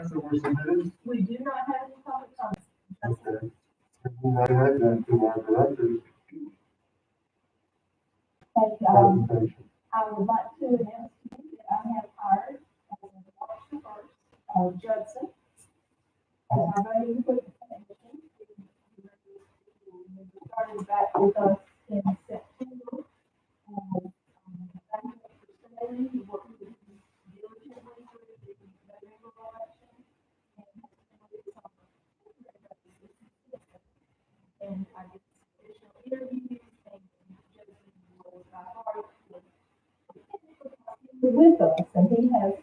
comments that were submitted? We do not have any public comments. Okay. We'll go right ahead then to our director's presentation. I would like to announce to you that I have hired as of March the first, Judson, as our voting equipment technician. He started back with us in September. Thank you for staying. He worked with me diligently through the November election and has completed some and I did some additional interviews and Judson was by far with us, and he has,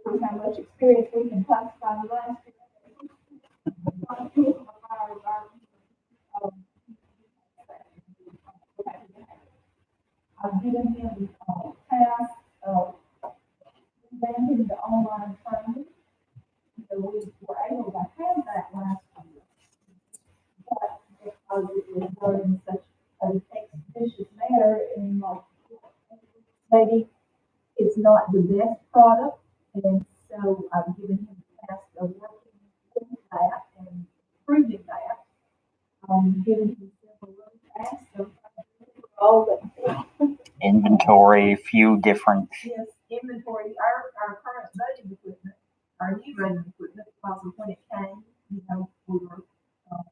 how much experience we can classify the last year. I've given him tasks of revamping the online training. So we were able to have that last year. But because it was done in such an expeditious manner and like maybe it's not the best product, and so I've given him the task of working with that and improving that. Giving him several little tasks of all the Inventory, few different. yes, inventory, our current voting equipment, our new voting equipment, because of when it came, we were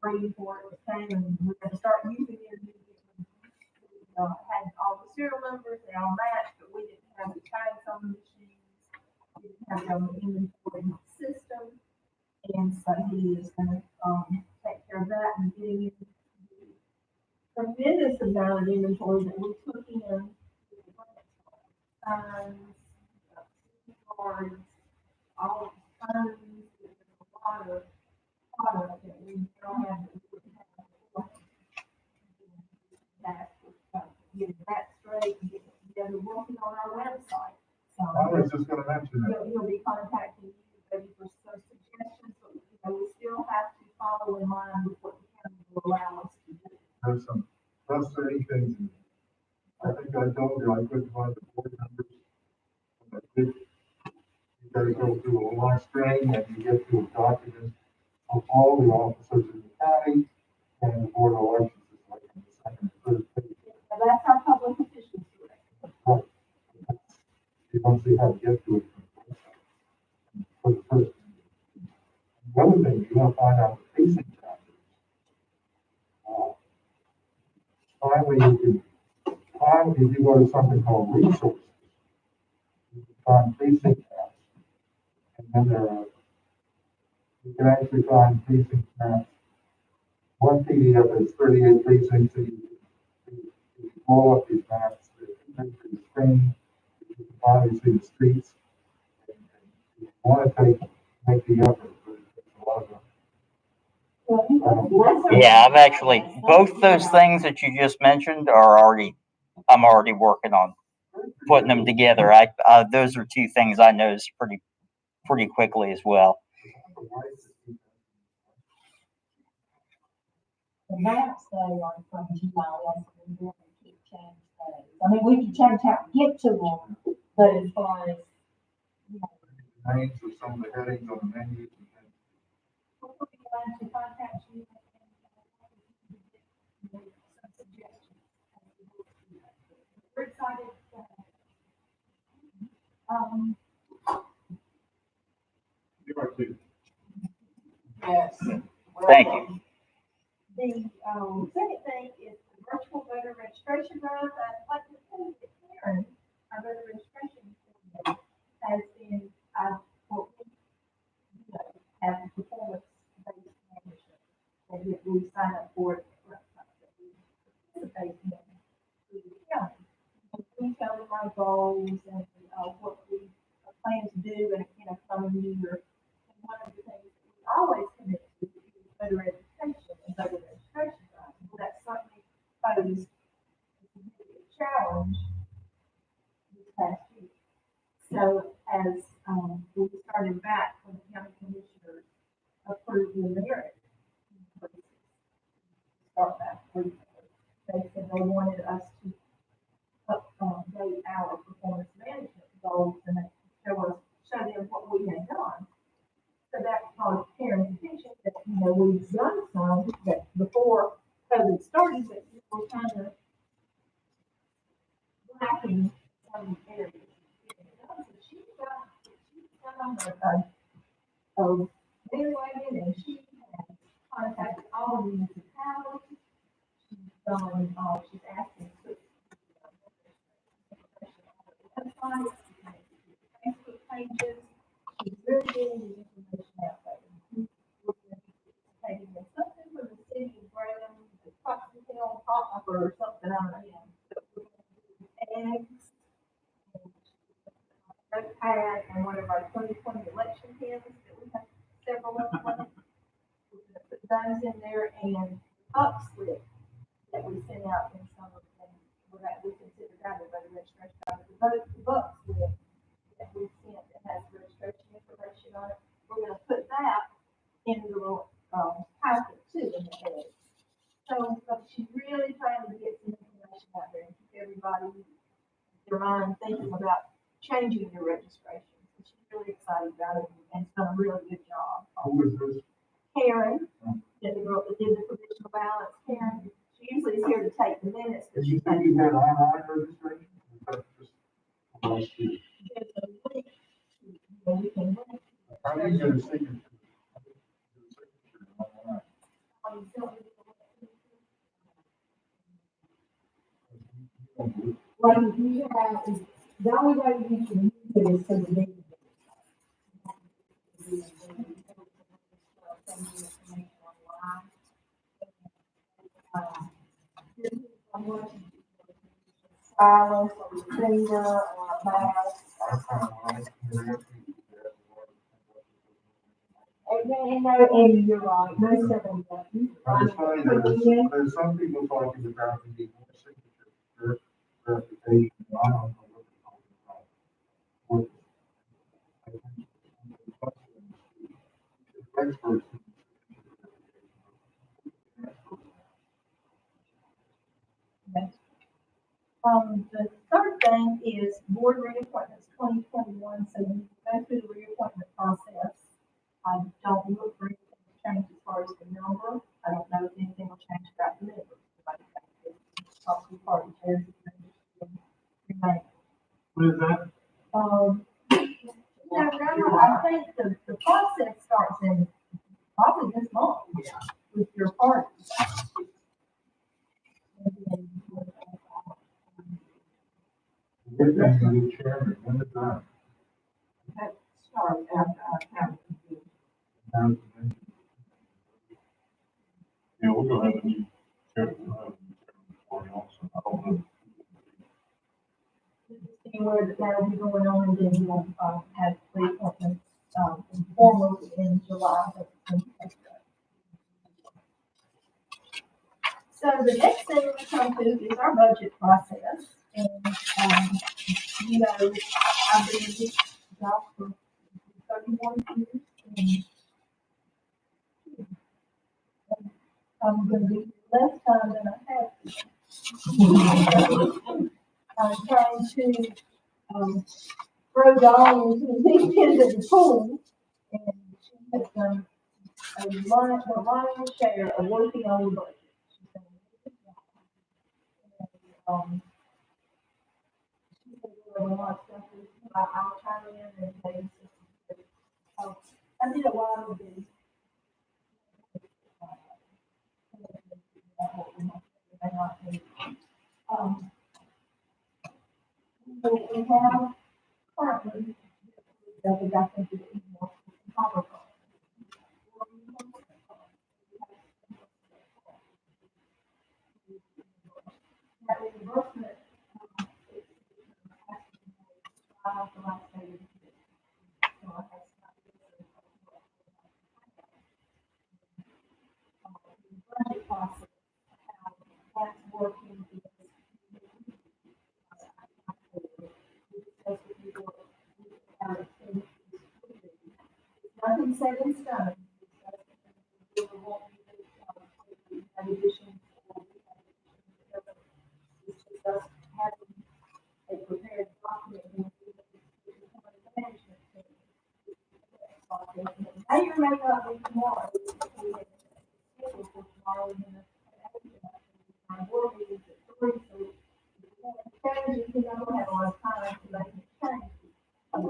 waiting for it to came, and we had to start using it. We had all the serial numbers, they all matched, but we didn't have the tags on the machines. We didn't have it on the inventory system. And so he is going to take care of that and getting in the tremendous amount of inventory that we took in. Signs, cards, all the phones, there's a lot of product that we don't have that we wouldn't have before. Getting that straight and getting together, working on our website. So I was just gonna mention that. he'll be contacting you maybe for some suggestions, but we still have to follow in line with what the county will allow us to do. There's some frustrating things. I think I told you I couldn't find the board members. When I did, you gotta go through a long string and you get to a document of all the officers in the county and the board of elections is like on the second or third page. Now, that's our public officials director. Right. You don't see how to get to it for the first. The other thing, you want to find out the pacing factors. Finally, if you go to something called resources, you can find pacing tabs. And then you can actually find pacing tabs. One PDF is 38 precincts, so you blow up these maps, the screen, you can finally see the streets. And you want to make the effort, but it takes a lot of. Yeah, I've actually, both those things that you just mentioned I'm already working on putting them together. Those are two things I noticed pretty quickly as well. The maps though are from GIS, and we keep change those. I mean, we can change how to get to them, but as far as, you know. Names of some of the headings on the menus. We'll be glad to contact you and some suggestions. We're excited. You are too. Yes. Thank you. The second thing is the virtual voter registration drive. I'd like to tell you that Karen, our voter registration coordinator, has been, what we have performance-based management, and that we sign up for it, that we participate in through the county. And we tell them our goals and what we plan to do in a coming year. And one of the things that we always commit to is voter education and voter registration. Well, that certainly posed a significant challenge this past year. So as we started back when the county commissioners approved the merit increases, start back with, they said they wanted us to update our performance management goals and show them what we had done. So that called parents' attention that, we've done some that before COVID started, but we're kind of lacking some areas. So she's got a bandwagon, and she has contacted all the municipalities. She's done, she's asking for websites, Facebook pages. She's really getting the information out there. We're going to be participating in something for the city of Graham, the Foxton Hill Pop or something, I don't know. Eggs, notepad, and one of our 2020 election pins that we have several of them. We're going to put those in there, and up slip that we sent out in some of them. We consider that a voter registration. The book slip that we sent that has registration information on it, we're going to put that in the little packet too in the head. So she's really trying to get some information out there and keep everybody their mind thinking about changing their registration. So she's really excited about it and it's done a really good job. Who is this? Karen, the girl that did the provisional ballots, Karen, she usually is here to take the minutes, but Did she's you think you had online registration? Is that just last year? there's a link, you can link. How do you get a signature? Online. Like if you have, the only way you can use it is to the database. Silence or finger or mouse. And you're right, most of them don't. It's funny, there's some people talking about the need more signature verification. I don't know what they're talking about. What- I think experts. The third thing is board reappointments 2021, so you go through the reappointment process. I don't look for anything to change as far as the number. I don't know if anything will change about the members. Possibly party chairs. Remain. What is that? I think the process starts in probably this month with your party. We're going to do chairman, when is that? That starts after. Yeah, we're gonna have a new chairman, we'll have a new chairman for you also. I don't know. Anywhere that that'll be going on, and then we'll, have three appointments, formally in July. So the next thing we come to is our budget process, and, I've been in this job for 31 years, and I'm gonna be less time than I have. I'm trying to, throw Dolly into the deep end of the pool, and she has done the lion's share of working on the budget. She's done a good job. And, she said there was a lot of stuff that I'll chime in and say, I did a lot of this. So we have currently, that we got into the email, that reimbursement, the last day of the year. So I have budget process, how that's working is nothing set in stone. It's just us having a prepared document. And management team. Mayor may not be tomorrow. We have scheduled for tomorrow and then our board meeting at 3, so if you want to change it, you don't have a lot of time to make the change. But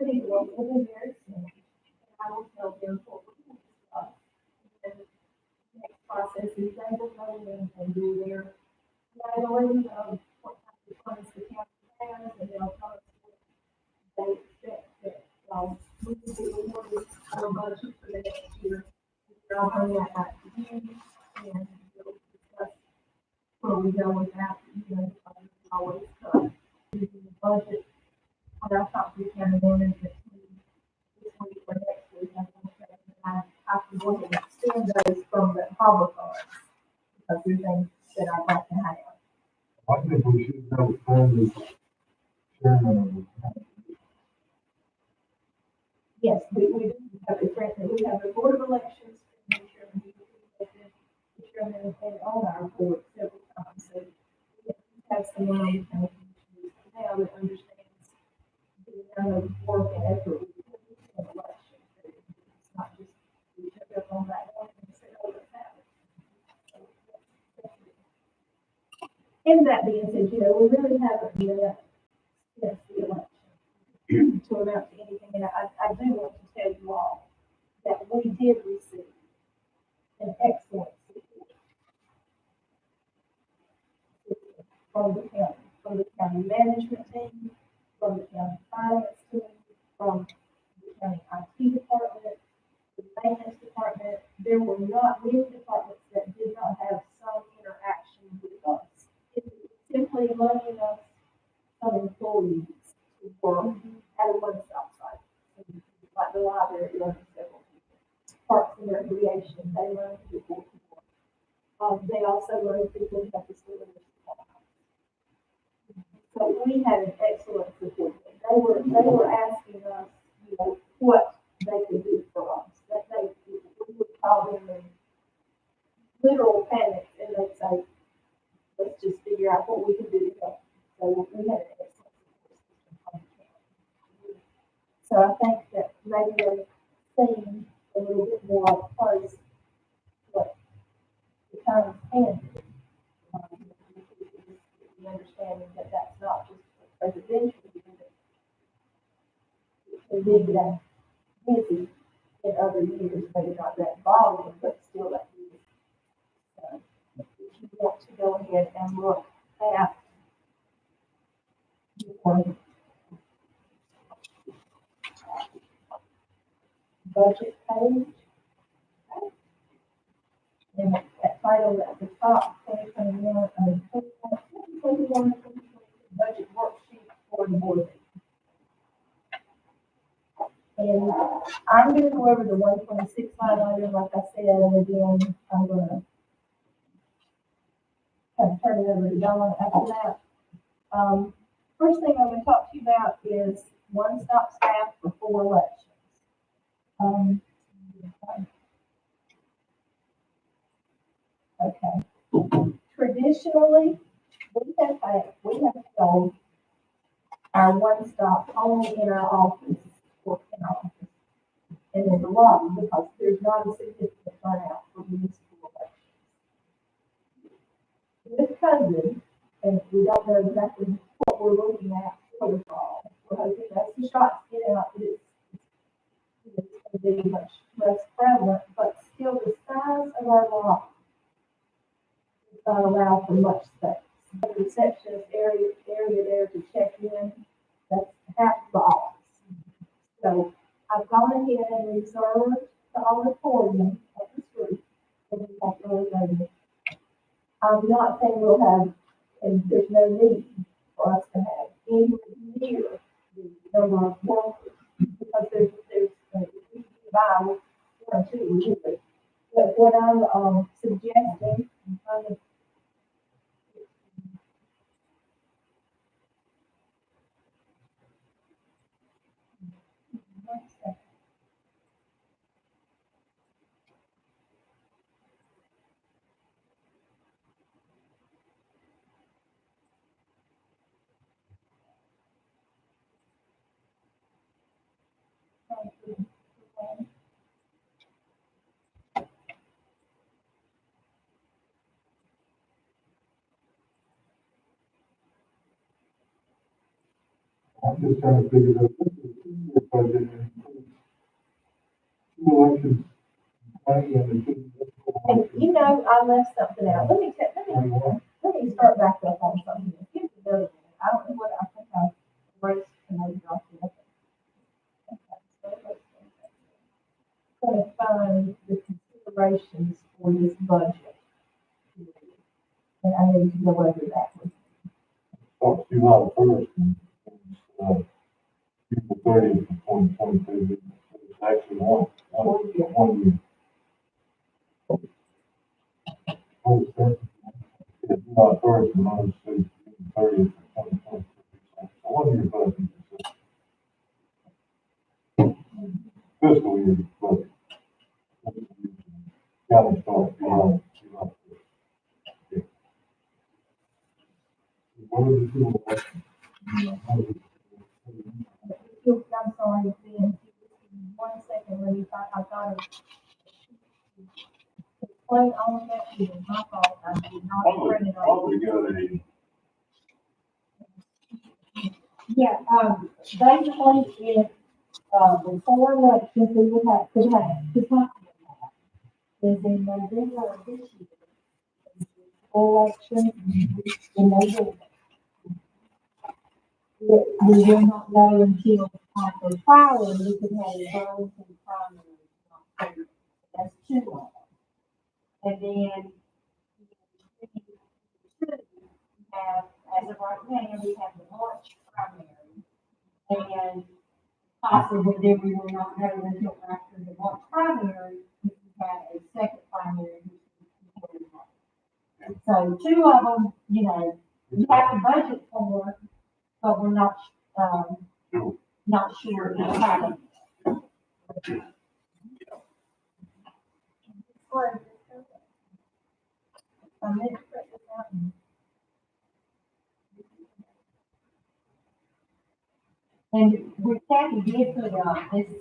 anyway, we'll be very soon. And I will tell them what we can discuss. And the next process is they will go in and do their evaluation of what kind of funds the county has, and they'll tell us what they expect that, we will be awarded our budget for the next year. I'll bring that back to you, and we'll discuss where we go with that, always, using the budget. When I talk to the county management team this week or next week, I'm going to say that I have to go ahead and extend those from the harbor funds, because they're things that I'd like to have. I think we should know Brandon, chairman of the. Yes, we do have a president, we have a board of elections, and the chairman, the chairman has been on our board several times, so we have someone on the county commission now that understands the amount of work and effort we put into an election. It's not just, we took up on that one and said, oh, let's have it. And that being said, we really haven't yet since the election to amount to anything, and I do want to tell you all that we did receive an excellent support from the county management team, from the county finance team, from the county IT department, the maintenance department. There were not many departments that did not have some interaction with us. It was simply letting us, some employees, to work at a one-stop site. Like the library, learning several people. Parks and recreation, they learn people to work. They also learn people who have facilities. So we had an excellent support. They were asking us, what they could do for us. That we would call them in literal panic, and they'd say, let's just figure out what we can do to help. So we had an excellent support system from the county. So I think that maybe they're seeing a little bit more up close what the county can do. The understanding that that's not just a presidential year, it can be that busy in other years, maybe not that volume, but still that busy. So if you want to go ahead and look at your budget page, and that title at the top, 2021, 2021, budget worksheet for the board. And I'm going to go over the 126 line item, like I said, and again, I'm going to kind of turn it over to Dawn after that. First thing I'm going to talk to you about is one-stop staff for 4 elections. Okay. Traditionally, we have held our one-stop only in our office, or in our office. And there's a lot because there's not a significant turnout for municipal elections. With COVID, and we don't know exactly what we're looking at for the fall, we're hoping that's the shots get out, that it's going to be much less prevalent, but still the size of our lot does not allow for much space. The receptionist area there to check in, that's half the office. So I've gone ahead and reserved the auditorium at the street, and we have really made it. I'm not saying we'll have, and there's no need for us to have anywhere near the number of workers, because there's if we can buy 1 or 2, we do it. But what I'm suggesting, I'm trying to I'm just trying to figure out, this is a 2-year budget and includes 2 elections, money and the 2 municipal And elections. you know, I left something out. Let me Twenty-one. start back up on something. Here's the other one. I don't know what I think I erased and maybe I'll see it. Gonna find the considerations for this budget. And I need to go over that one. Starts July 1st, June 30th of 2022. It's actually one year. Oh, it's July 1st, and I was June 30th of 2022. So 1 year budget. Fiscal year budget. Gotta start July 1st. Yeah. What are the 2 elections? I'm sorry, Ben, one second, let me find, I got it. Explain all of that to you, my fault, I did not print it all. Probably got a, Yeah, basically, if, before elections, we would have, could have, is in November of this year. Election in November. We will not know until after filing, we could have a vote and primary. That's 2 of them. And then, we have, as of right now, we have the March primary. And possibly then we will not know until after the March primary, if we have a second primary. So 2 of them, you know, you have to budget for, but we're not, not sure if it's happening. And we Kathy did put this,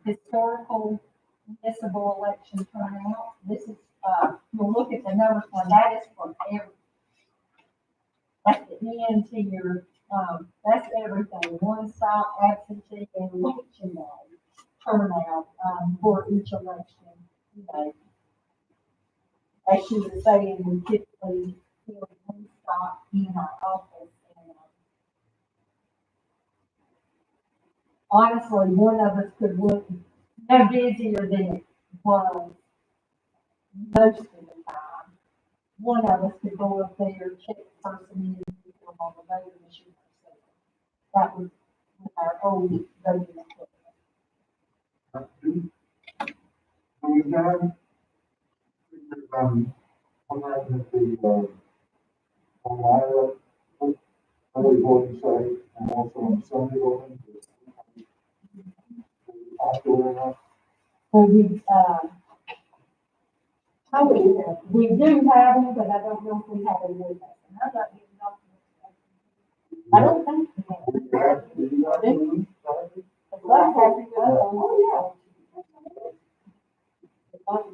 historical municipal election turnout. This is, you'll look at the numbers one, that is for every. At the end to your, that's everything, one stop absentee and election day turnout, for each election, you know. As she was saying, we typically do one stop in our office and, honestly, one of us could look no busier than it was most of the time. One of us could go up there, check the person in, put them on the voting machine. That was with our old voting equipment. we've done, what happened at the, on my, early voting site, and also on Sunday voting. Popular enough. So we do have them, but I don't know if we have them with us. And I'm not getting documents. I don't think we have. Oh,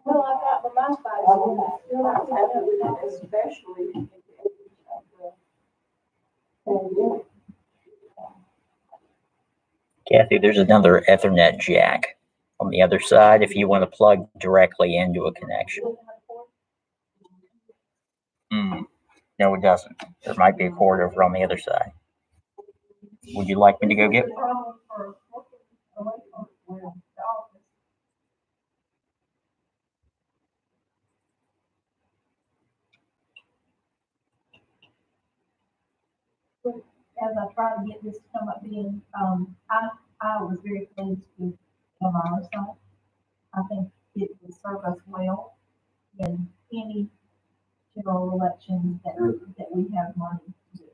Well, I got the my side, so still not having it, especially. Kathy, there's another Ethernet jack on the other side if you want to plug directly into a connection. No, it doesn't. There might be a cord over on the other side. Would you like me to go get one? As I try to get this to come up being, I was very pleased with our site. I think it will serve us well in any general election that we have money to do.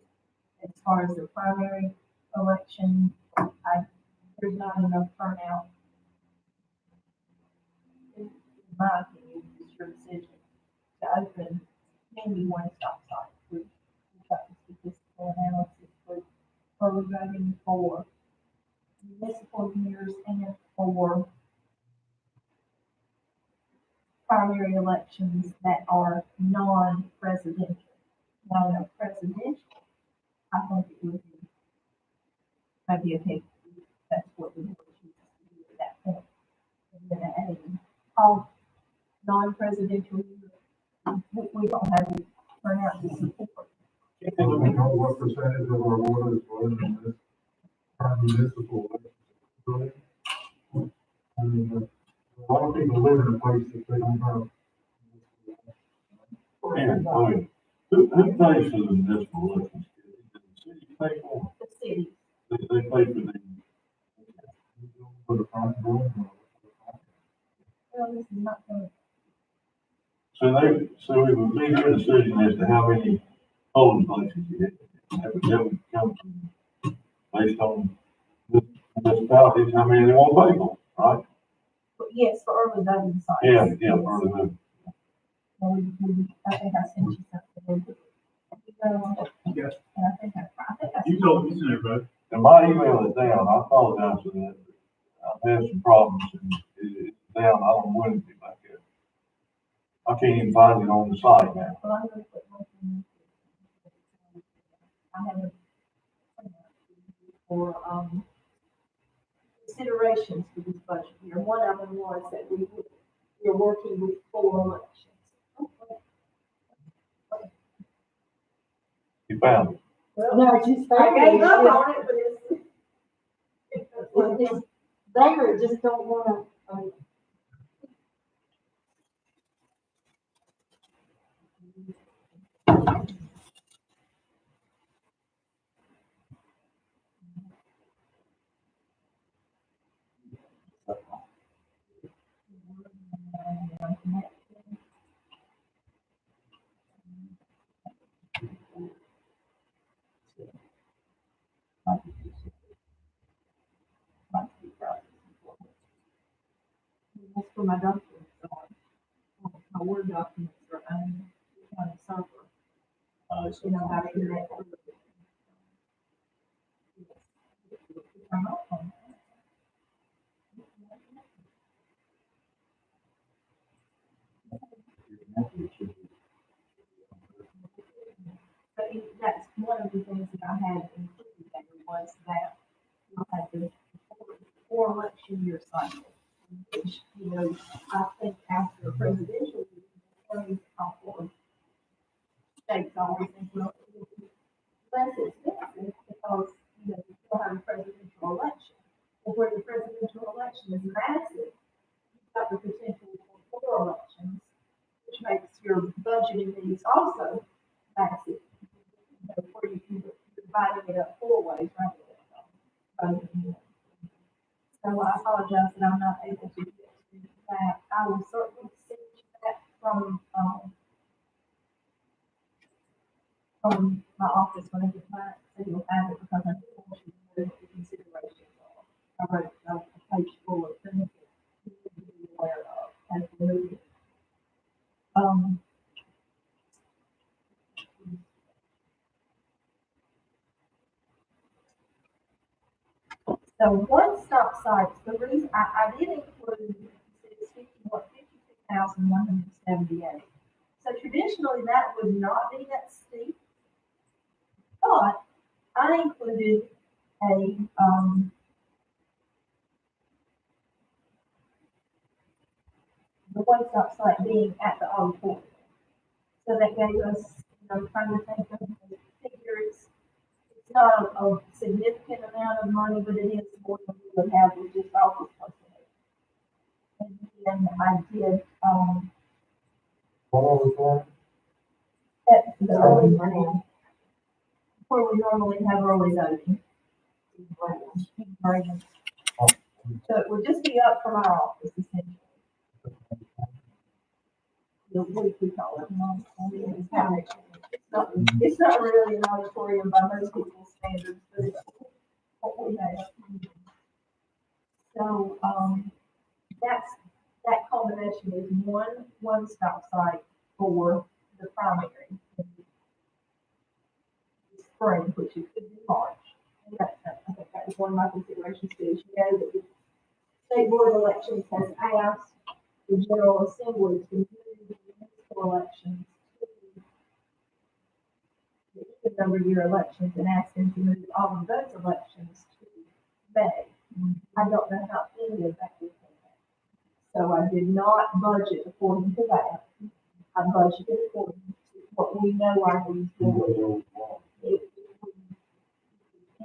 As far as the primary election, there's not enough turnout. In my opinion, it's your decision to open any one stop site. We got the statistical analysis for early voting for municipal years and for primary elections that are non-presidential. Now, in a presidential I think it would be maybe okay, if that's what the board chooses to do at that point. And then a all non-presidential year, we don't have any turnout to support. Do we know what percentage of our voters voted in this our municipal election? I mean, a lot of people live in a place that they don't have. And, I mean, who pays for the municipal elections? Did the city pay for The city, it? They pay for the, For the front door. well, this is not going so it would be your decision as to how many polling places you get. That would come from, based on the municipalities, how many they want to pay for, right? but yes, for early voting sites. Yeah, Yes. for the, I think I sent you something. Yes. And I think I You told me to, bro. and my email is down, I apologize for that. I've had some problems and it's down, I don't know when it'll be back up. I can't even find it on the site now. Well, I'm gonna put one thing. I have a for, considerations for this budget year. One of them was that we're working with 4 elections. You found it. No, just I gave up there, on it, but it's there, just don't wanna, That's for my documents, so my Word documents are on the server. You know, how to connect. But that's one of the things that I had included there was that you had the 4 election year cycle. Which, you know, I think after a presidential, year, for states always think, well, it'll be less expensive because, you know, you still have a presidential election. But where the presidential election is massive, you've got the potential for 4 elections, which makes your budgeting needs also massive. You know, where you're dividing it up 4 ways, right? So I apologize that I'm not able to get to that. I will certainly send you that from my office when I get back, so you'll have it, because I do want you to know what the considerations are. I wrote a page full of things that you need to be aware of as we move. So one-stop sites, the reason, I did include, it's 56,178. So traditionally, that would not be that steep. But I included a, the one-stop site being at the auditorium. So that gave us, you know, trying to think of the figures. It's not a significant amount of money, but it is more than we would have with just office personnel. And then I did, What was at the early voting, where we normally have early voting. So it would just be up from our office essentially. We call it an auditorium. It's not really an auditorium by most people's standards, but it's what we have. So, that combination is one-stop site for the primary. in the Spring, which is could be March. And I think that was one of my considerations too. Is, you know, that the state board of elections has asked the General Assembly to move the municipal elections to the taking over your elections and asking to move all of those elections to May. I don't know how any of that will happen. So I did not budget according to that. I budgeted according to what we know our needs will be. If we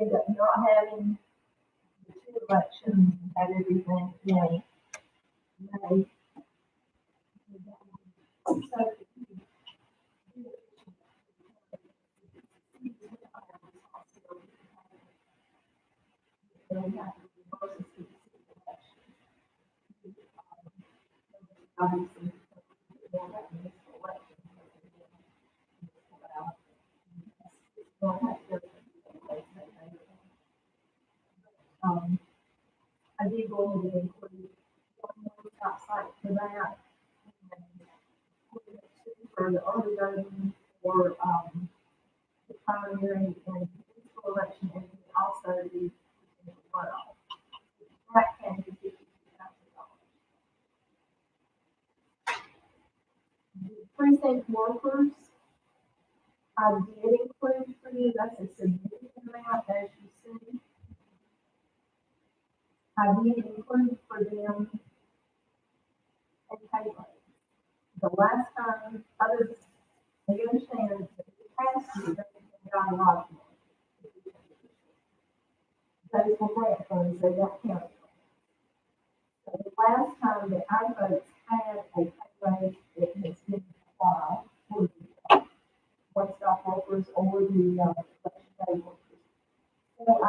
end up not having the two elections and have everything in May. So, then we have to reverse the city election. Obviously, we'll have municipal elections, we'll have to I did go ahead and include one more stop site for that. And for the early voting for, the primary and municipal election, and then also the runoff. That came to $52,000. The precinct workers, I did include for you, that's a significant amount, as you see. I did include for them a pay raise. The last time, others, they understand that the past year, they got a lot of money. Those were grant funds, they don't count. So the last time that our folks had a pay raise, it has been applied for the one-stop workers or the election day workers. So I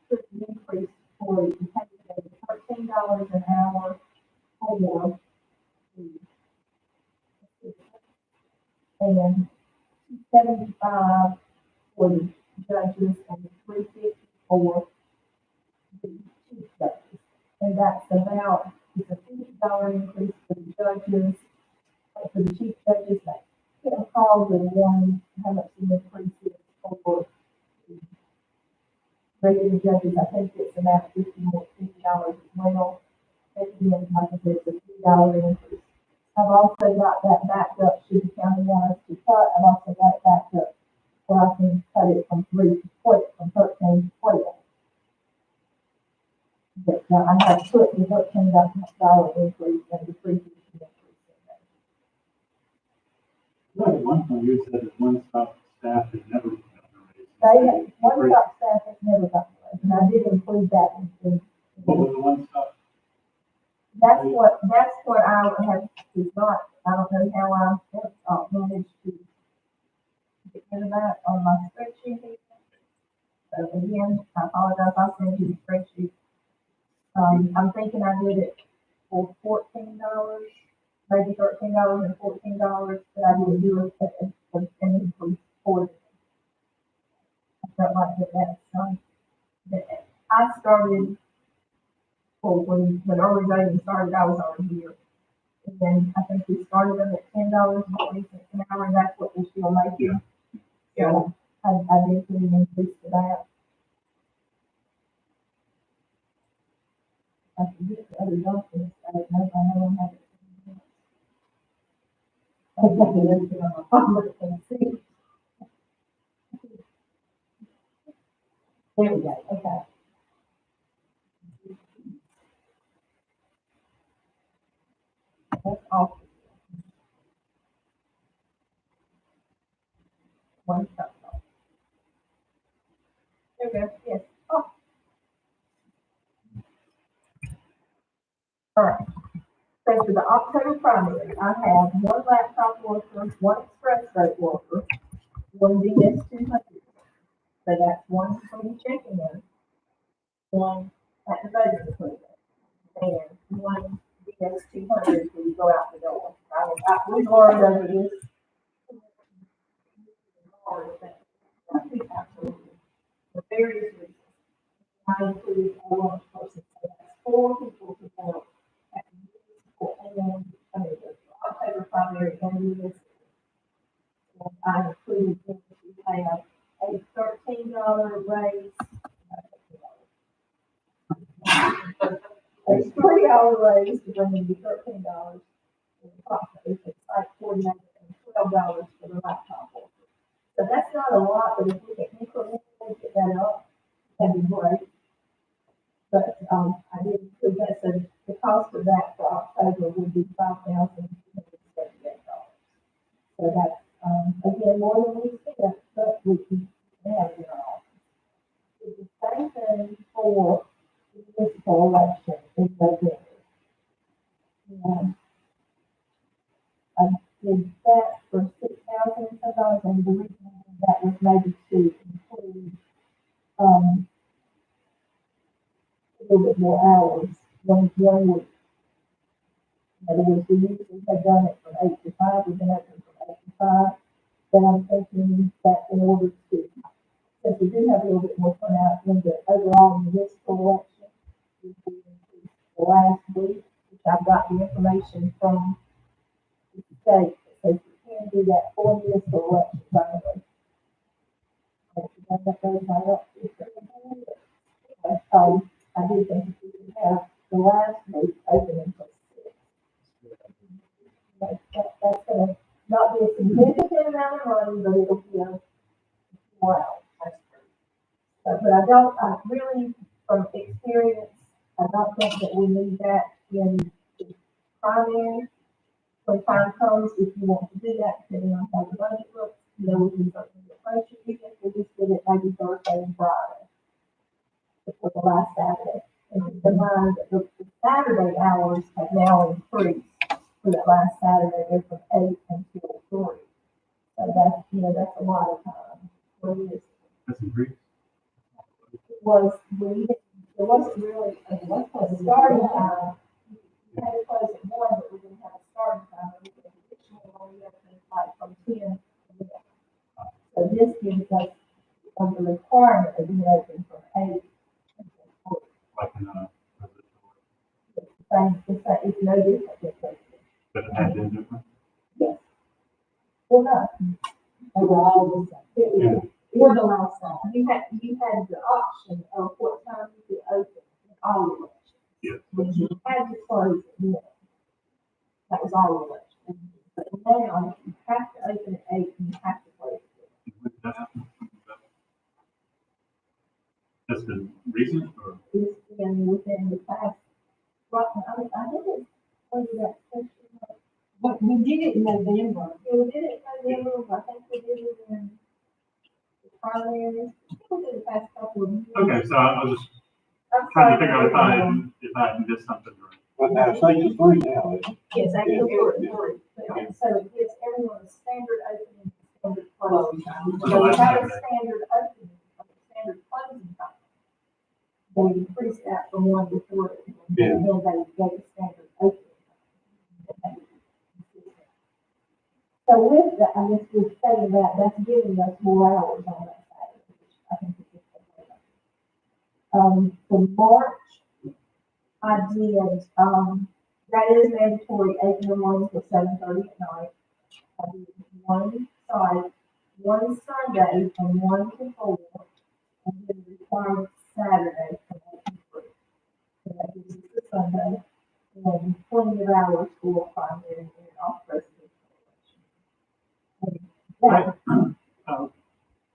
put an increase for the pay rate, $13 an hour for the and $275 for the judges and $350 for the chief judges. And that's about, it's a $50 increase for the judges, but for the chief judges, that can't call the one, how much the increase is for the regular judges. I think it's about $50 as well. And then, like I said, it's a $3 increase. I've also got that backed up should the county want us to cut. I've also got it backed up where I can cut it from 13 to 12. But I have put the $13 increase and the $350 increase in there. Well, at one point you said that one-stop staff had never been They, one-stop staff has never gotten a raise, and I did include that in. What was the one-stop? That's what I have, is not, I don't know how I managed to get rid of that on my spreadsheet here. So again, I apologize, I'll send you the spreadsheet. I'm thinking I did it for $14, maybe $13 and $14, but I didn't do it an increase for it. I felt like that I started, well, when early voting started, I was already here. And then I think we started them at $10.40 an hour, and that's what we're still making. So I did put an increase to that. I can get the other documents, I don't know if I know how to. I think I can everything on my phone, but I can see. There we go, okay. That's all. One stop. There we go, yes. Oh. All right. So for the October primary, I have one laptop worker, one express vote worker, one DS 200. So that's one for the checking in, one at the voting equipment, and one DS 200 when you go out the door. We've learned over this. Absolutely. For various reasons. I include a large person, so that's 4 people to work at the municipal and, the October primary and municipal. And I included them to have a $13 raise. A $3 raise to bring in the $13. It's like $48 and $12 for the laptop worker. So that's not a lot, but if we can incrementally get that up, that'd be great. But, I did include that, so the cost of that for October would be $5,278. So that's, again, more than we spent, but we can have in our office. It's the same thing for the municipal election in November. And I did that for $6,000, and the reason I did that was maybe to include, a little bit more hours than 1 week. In other words, we usually have done it from 8 to 5, we've been open from 8 to 5. But I'm thinking that in order to, since we do have a little bit more turnout in the overall municipal election, we will increase the last week, which I've got the information from the state that says we can do that for municipal elections only. That goes right up to I do think if we can have the last week open until 6. That's gonna not be a significant amount of money, but it'll be a wow. But I really, from experience, I don't think that we need that in the primary. When time comes, if you want to do that, depending on how the budget looks, we can certainly approach it, even if we just did it maybe Thursday and Friday. For the last Saturday. And keep in mind that the Saturday hours have now increased for that last Saturday, they're from 8 until 3. So that's a lot of time. That's agreed. It wasn't really a starting time. We had to close at 1, but we didn't have a starting time. We could additionally only open like from 10 to 1. So this gives us the requirement of being open from 8 until 3. Like in It's no different than that. but it had been different. Yes. Well, no. Overall, we're the last time. You had the option of what time you could open in all elections. Yes. But you had to close at 1. That was all elections. But now, you have to open at 8 and you have to close at 1. When did that happen? That's been recent or? It's been within the past, I think it's, what is that? But we did it in November. Yeah, we did it in November, I think we did it in the primary, I think we did it the past couple of years. Okay, so I was just I'm trying to sorry, figure out if I can get something right. But now, say it's 3 now, isn't it? Yes, I can do it for so it gives everyone a standard opening, standard closing time. So we have a standard opening, a standard closing time. They increased that from 1 to 3, and then they gave a standard opening time. So with that, I guess we're saying that, that's giving us more hours on that Saturday, which I think is just a great. For March, I did, that is mandatory 8 in the morning till 7:30 at night. I did one Sunday from 1 to 4, and then required Saturday from 8 to 3. So that gives us the Sunday, and plenty of hours for primary and off presidential election. Right.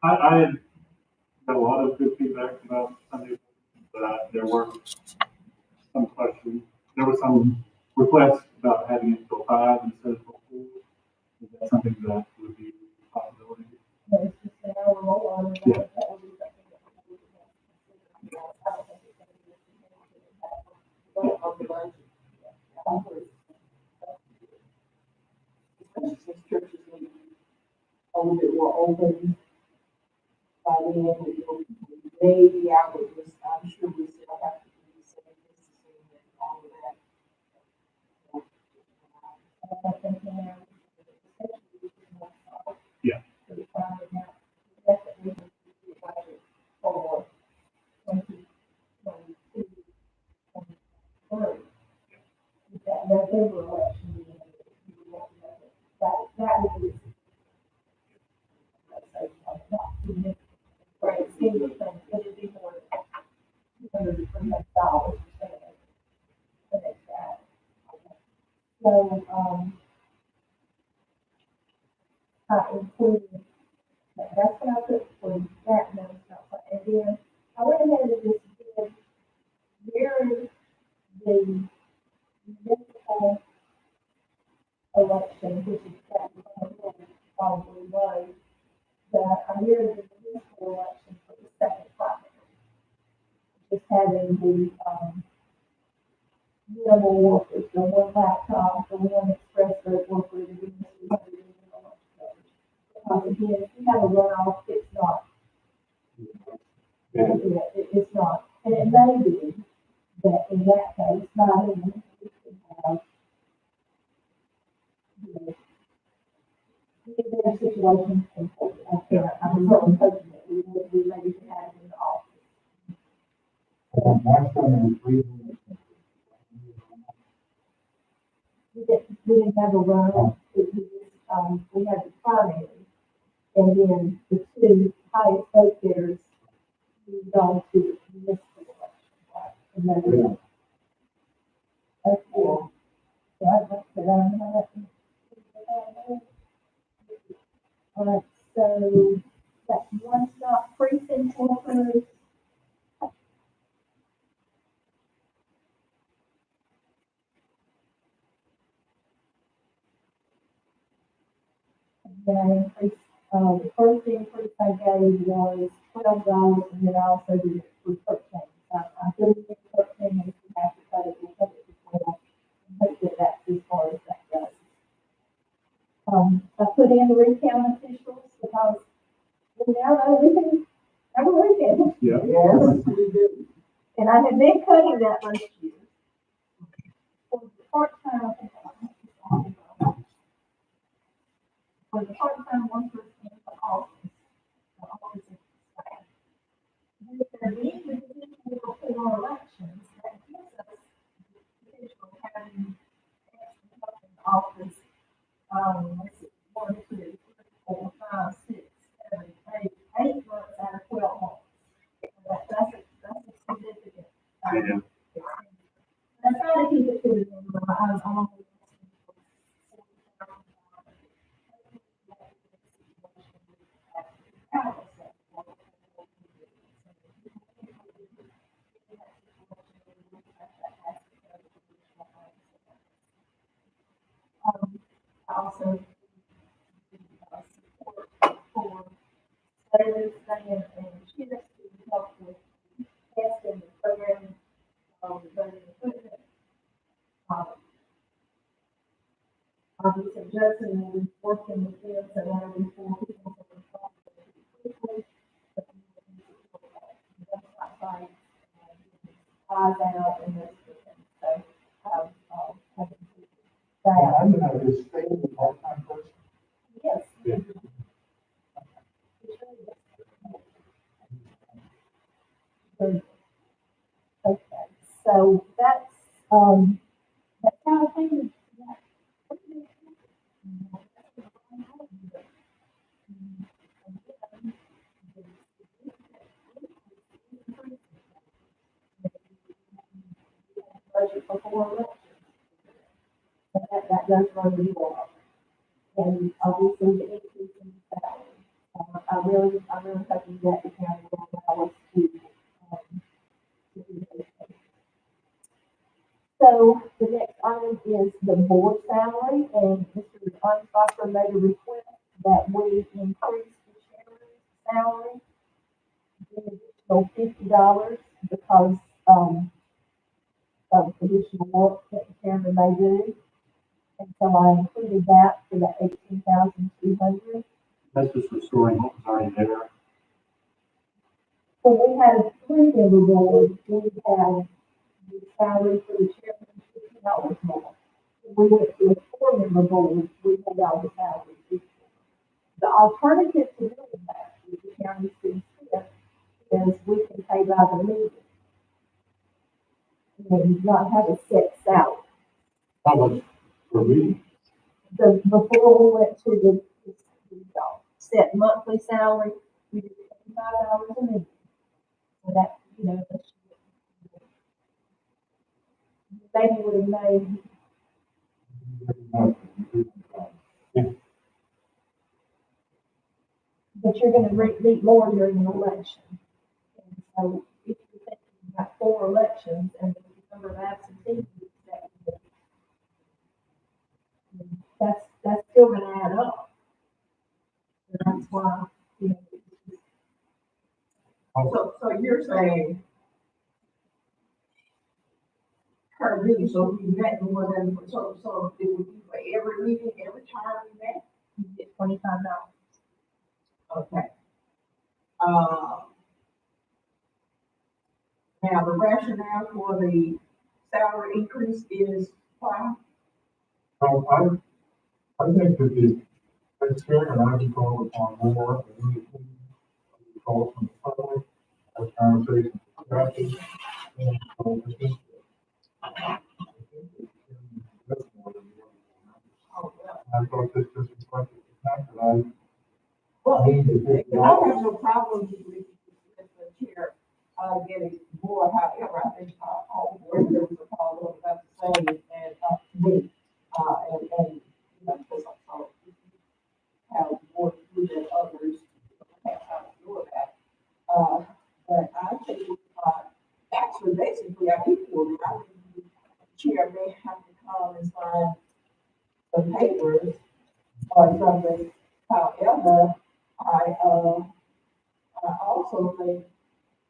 I had got a lot of good feedback about Sunday, but there were some questions. There were some requests about having it till 5 instead of till 4. Is that something that would be a possibility? It's just an hour more, and Yeah. that would be something that we would have to consider. I don't think it's going to be a significant impact on the budget. Especially since churches may be a little bit more open by then, maybe I would just, I'm sure we still have to do the same distancing and all of that. Yeah. Definitely budget for 2022, 2023. That November election, that would be. Right, scheme of things, it would be more than $200 for that. So, I included, that's what I put for that and stuff. And then I went ahead and just did during the municipal election, which is probably was, that I mirrored the municipal election for the second primary. Just having the, minimal workers, the one laptop, the one express vote worker, the municipal. Again, if you have a runoff, it's not. It's not, and it may be that in that case, not even, we could have, their situation, I'm certainly hoping that we maybe could have it in the office. My son is reading. We didn't have a run, we had the primary, and then the two highest vote getters moved on to the municipal election. And then, that's cool. So I don't know that. All right, so that's one stop precinct workers. Then increase, the first increase I gave was $12, and then I also did it for 13. I did it for 13, and if you have to cut it, we'll cut it for 12. And hope that that's as far as that goes. I put in the recount officials because we now know we can have a recount. Yeah. Yes, we do. And I have been cutting that last year. For the part-time, for the part-time workers in the office is staff. With the need to do for elections, that gives us the potential of having extra help in the office. Let's see, 1, 2, 3, 4, 5, 6, 7, 8 months out of 12 months. That's a significant. Yeah. I'm trying to keep it to the minimum. I'm only asking for also support for sailors and ships to help with testing the program, voting equipment. Obviously, Justin will be working with them, so that'll be 4 people that will quickly. But we will need to put that outside, eyes out and those things. So, having that. I'm gonna just stay in the part-time person. Yes. Yeah. Okay, so that's how I think. Budget for 4 elections. That does run the law. And obviously the increase in salary. I'm really hoping that the county will allow us to, to do those things. So the next item is the board salary, and Mr. Unstocker made a request that we increase the chairman's salary an additional $50 because, of additional work that the chairman may do. And so I included that for the 18,200. That's just restoring what was already there. So we had a 3-member board, we had the salary for the chairman $50 more. We went to a 4-member board, we had all the salaries equal. The alternative to doing that, with the county sees fit, is we can pay by the meeting. And not have a set salary. How much per meeting? Before we went to the set monthly salary, we did $55 a meeting. So that, maybe would have made, but you're gonna meet more during an election. And so if you're thinking about 4 elections and the number of absentees, that's still gonna add up. And that's why, you know, So you're saying per meeting, so if you met more than, so it would be for every meeting, every time we met? you get $25. Okay. Now, the rationale for the salary increase is why? So I think that the chair and I can call upon more, and we can call from the public, have conversations with traffic, and so I think that's more than the other. Oh, well. I thought this just reflected the fact that I Well, need to take I have no problem with the chair, getting more, however, I think, all board members are probably about the same as, me. And, you know, because I saw how more do than others, have how to do that. But I think, actually, basically, I equal, I think the chair may have to come and sign some papers or something. However, I also think,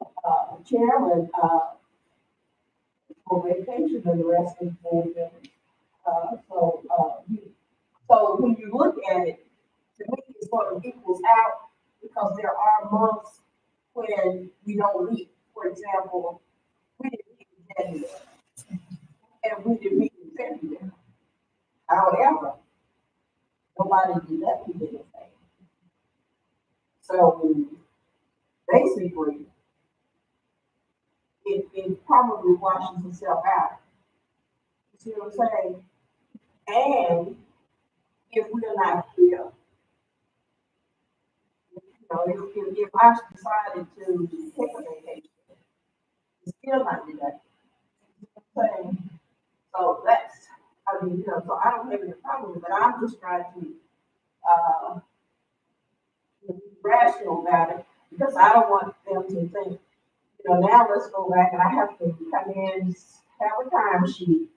the chairman, for vacation and the rest of the board members. So when you look at it, to me, it sort of equals out because there are months when we don't meet. For example, we didn't meet in January and we didn't meet in February. However, nobody did that, we did anything. So basically, it probably washes itself out. You see what I'm saying? And if we're not here, you know, if I decided to take a vacation, it's still not deducted. You know what I'm saying? So that's, I mean, you know, so I don't have any problem with it. I'm just trying to, be rational about it because I don't want them to think, you know, now let's go back and I have to come in, have a time sheet.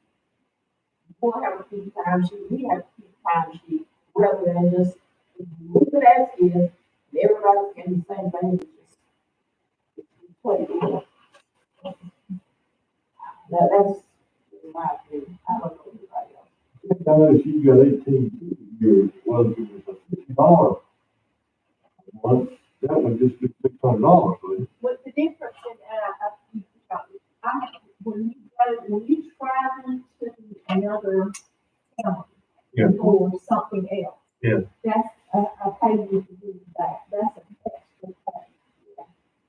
We'll have a keep time sheet, we have to keep time sheet, rather than just leave it as is, and everybody can do the same thing, it's just play it. Now, that's my opinion, I don't know anybody else. I noticed you got 18 years, was it $50 a month? That would just be $600, wouldn't it? What the difference in, when you travel to another county. Yeah. Or something else. Yeah. That's, I pay you to do that, that's an extra pay.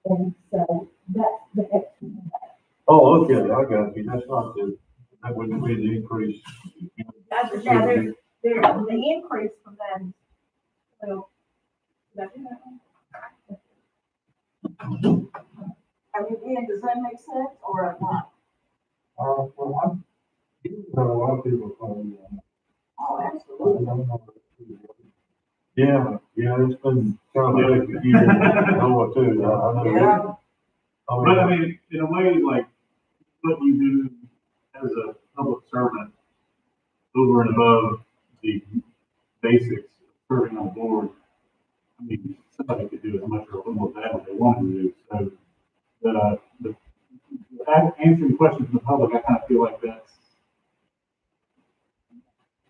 And so that's the extra pay. Oh, okay, I got you, that's not that wouldn't be the increase. Now, there's the increase from that, well, that's, I mean, Ian, does that make sense, or not? well, I'm, even though a lot of people call me, Oh, I absolutely. don't know. Yeah, it's been kind of a year, or two, I know. Yeah. But I mean, in a way, like, what you do as a public servant over and above the basics of serving on board, I mean, somebody could do as much or a little more than that if they wanted to do. So the answering questions from the public, I kind of feel like that's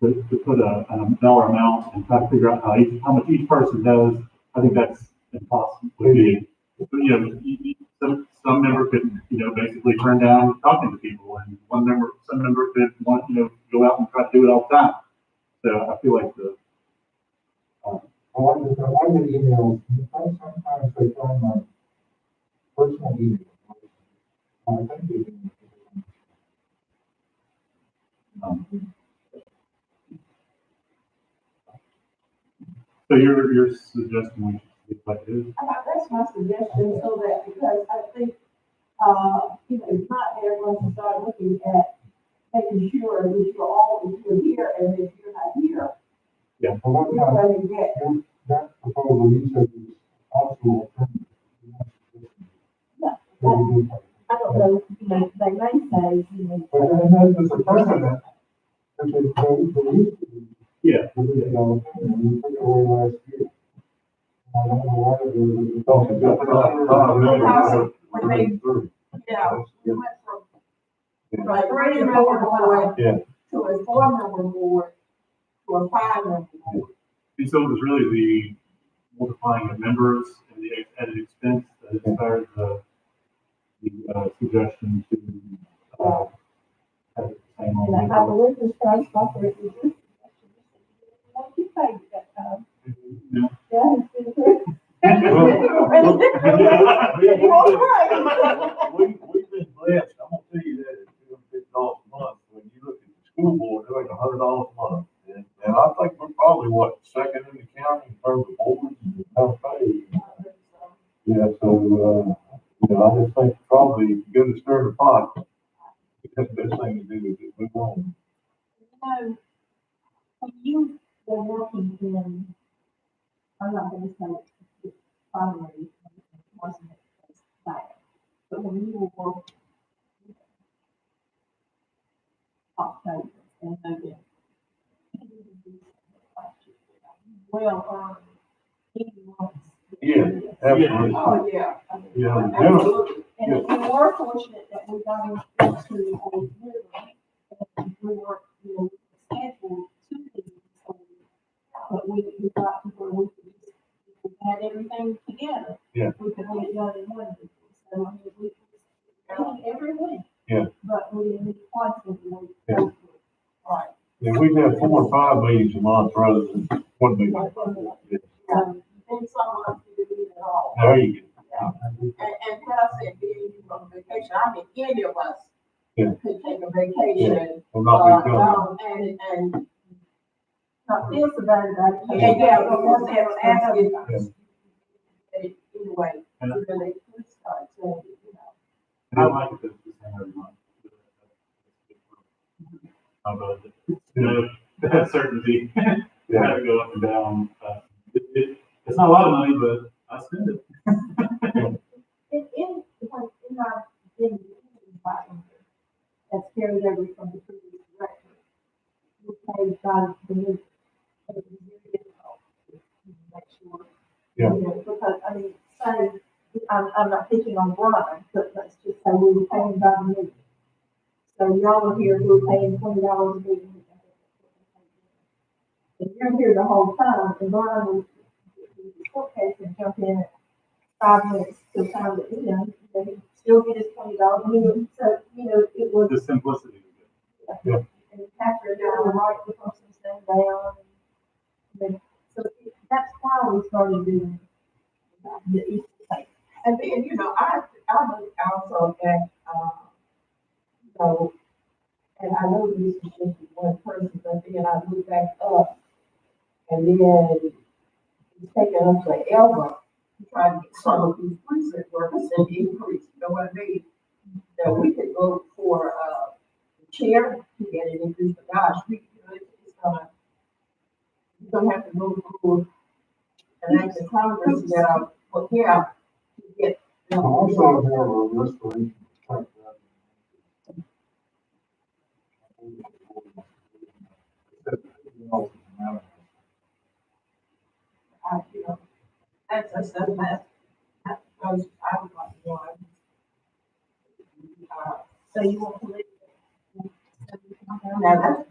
to put a dollar amount and try to figure out how much each person does. I think that's impossible. But, you know, some member could, you know, basically turn down talking to people, and some member could want, you know, go out and try to do it all the time. So I feel like I like the emails, sometimes they find my personal email. I think you can. so you're suggesting we should be like this? That's my suggestion, so that, because I think, you know, it's not everyone to start looking at making sure that if you're here, and if you're not here, Well, what you're kind going to get, that proposal you said also. Yeah. Maybe. I don't know, you know, they may say, you know, But then there's a precedent, that they used to be. Yeah. You know, and we took it away last year. I don't know why it was. Talking about when they, yeah, we went from a 3-member board Yeah. to a 4-member board to a 5-member board. And so it was really the multiplying the members and the added expense that inspired the suggestion to, have the same. And I believe this price offer it was this. What you paid that time? Yeah. Yeah, it's been We've been blessed, I'm gonna tell you that, it's $250 a month, when you look at the school board, they're like $100 a month. And I think we're probably, second in the county in terms of boards and pay. Yeah, so, I just think probably go to stir the pot. That's the best thing to do, is move on. know, when you were working in, I'm not gonna say it's primary, it wasn't bad, but when you were working October and November. Well, Yeah, absolutely. Oh, yeah. Yeah, Absolutely. And we were fortunate that we got into a river, and we were, you know, scheduled to be, but we got to where we could just, we had everything together. Yeah. We could get it done in one week. So, I mean, we could every week. Yeah. But we didn't need twice a week. Yeah. Right. Yeah, we've had 4 or 5 meetings a month rather than 1 meeting. Yeah. Then some months we didn't need it all. There you go. And what I said, being you on vacation, I mean, any of us Yeah. could take a vacation, Will not be coming. and. Not this about it. Yeah, but once they have an add Yeah. anyway, And we're gonna start saying, you know. I like it, it's the same every month. That certainty, you have to go up and down, it's not a lot of money, but I spend it. In our, environment, that's carried over from the previous director. We paid by the new, it was very difficult to make sure. Yeah. You know, because, I mean, say, I'm not picking on Brian, but let's just say we were paying by the minute. So y'all are here, we're paying $20 a meeting. And you're here the whole time, and Brian will, in the court case, and jump in at 5 minutes to the time that we done, and he still get his $20. So, you know, it was. The simplicity of it. Yeah. And after the right, the person's name down. And then, so that's why we started doing the East State. And then, you know, I look also at, you know, and I know this is just one person, but then I look back up, and then it's taken us forever to try to get some of these precinct workers and increase, you know what I mean? That we could go for, the chair to get an increase, but gosh, it's gonna have to go through an act of Congress that are prepared to get. Also, there are restoration type You know, that's, I was like, one. So you want to leave? Now,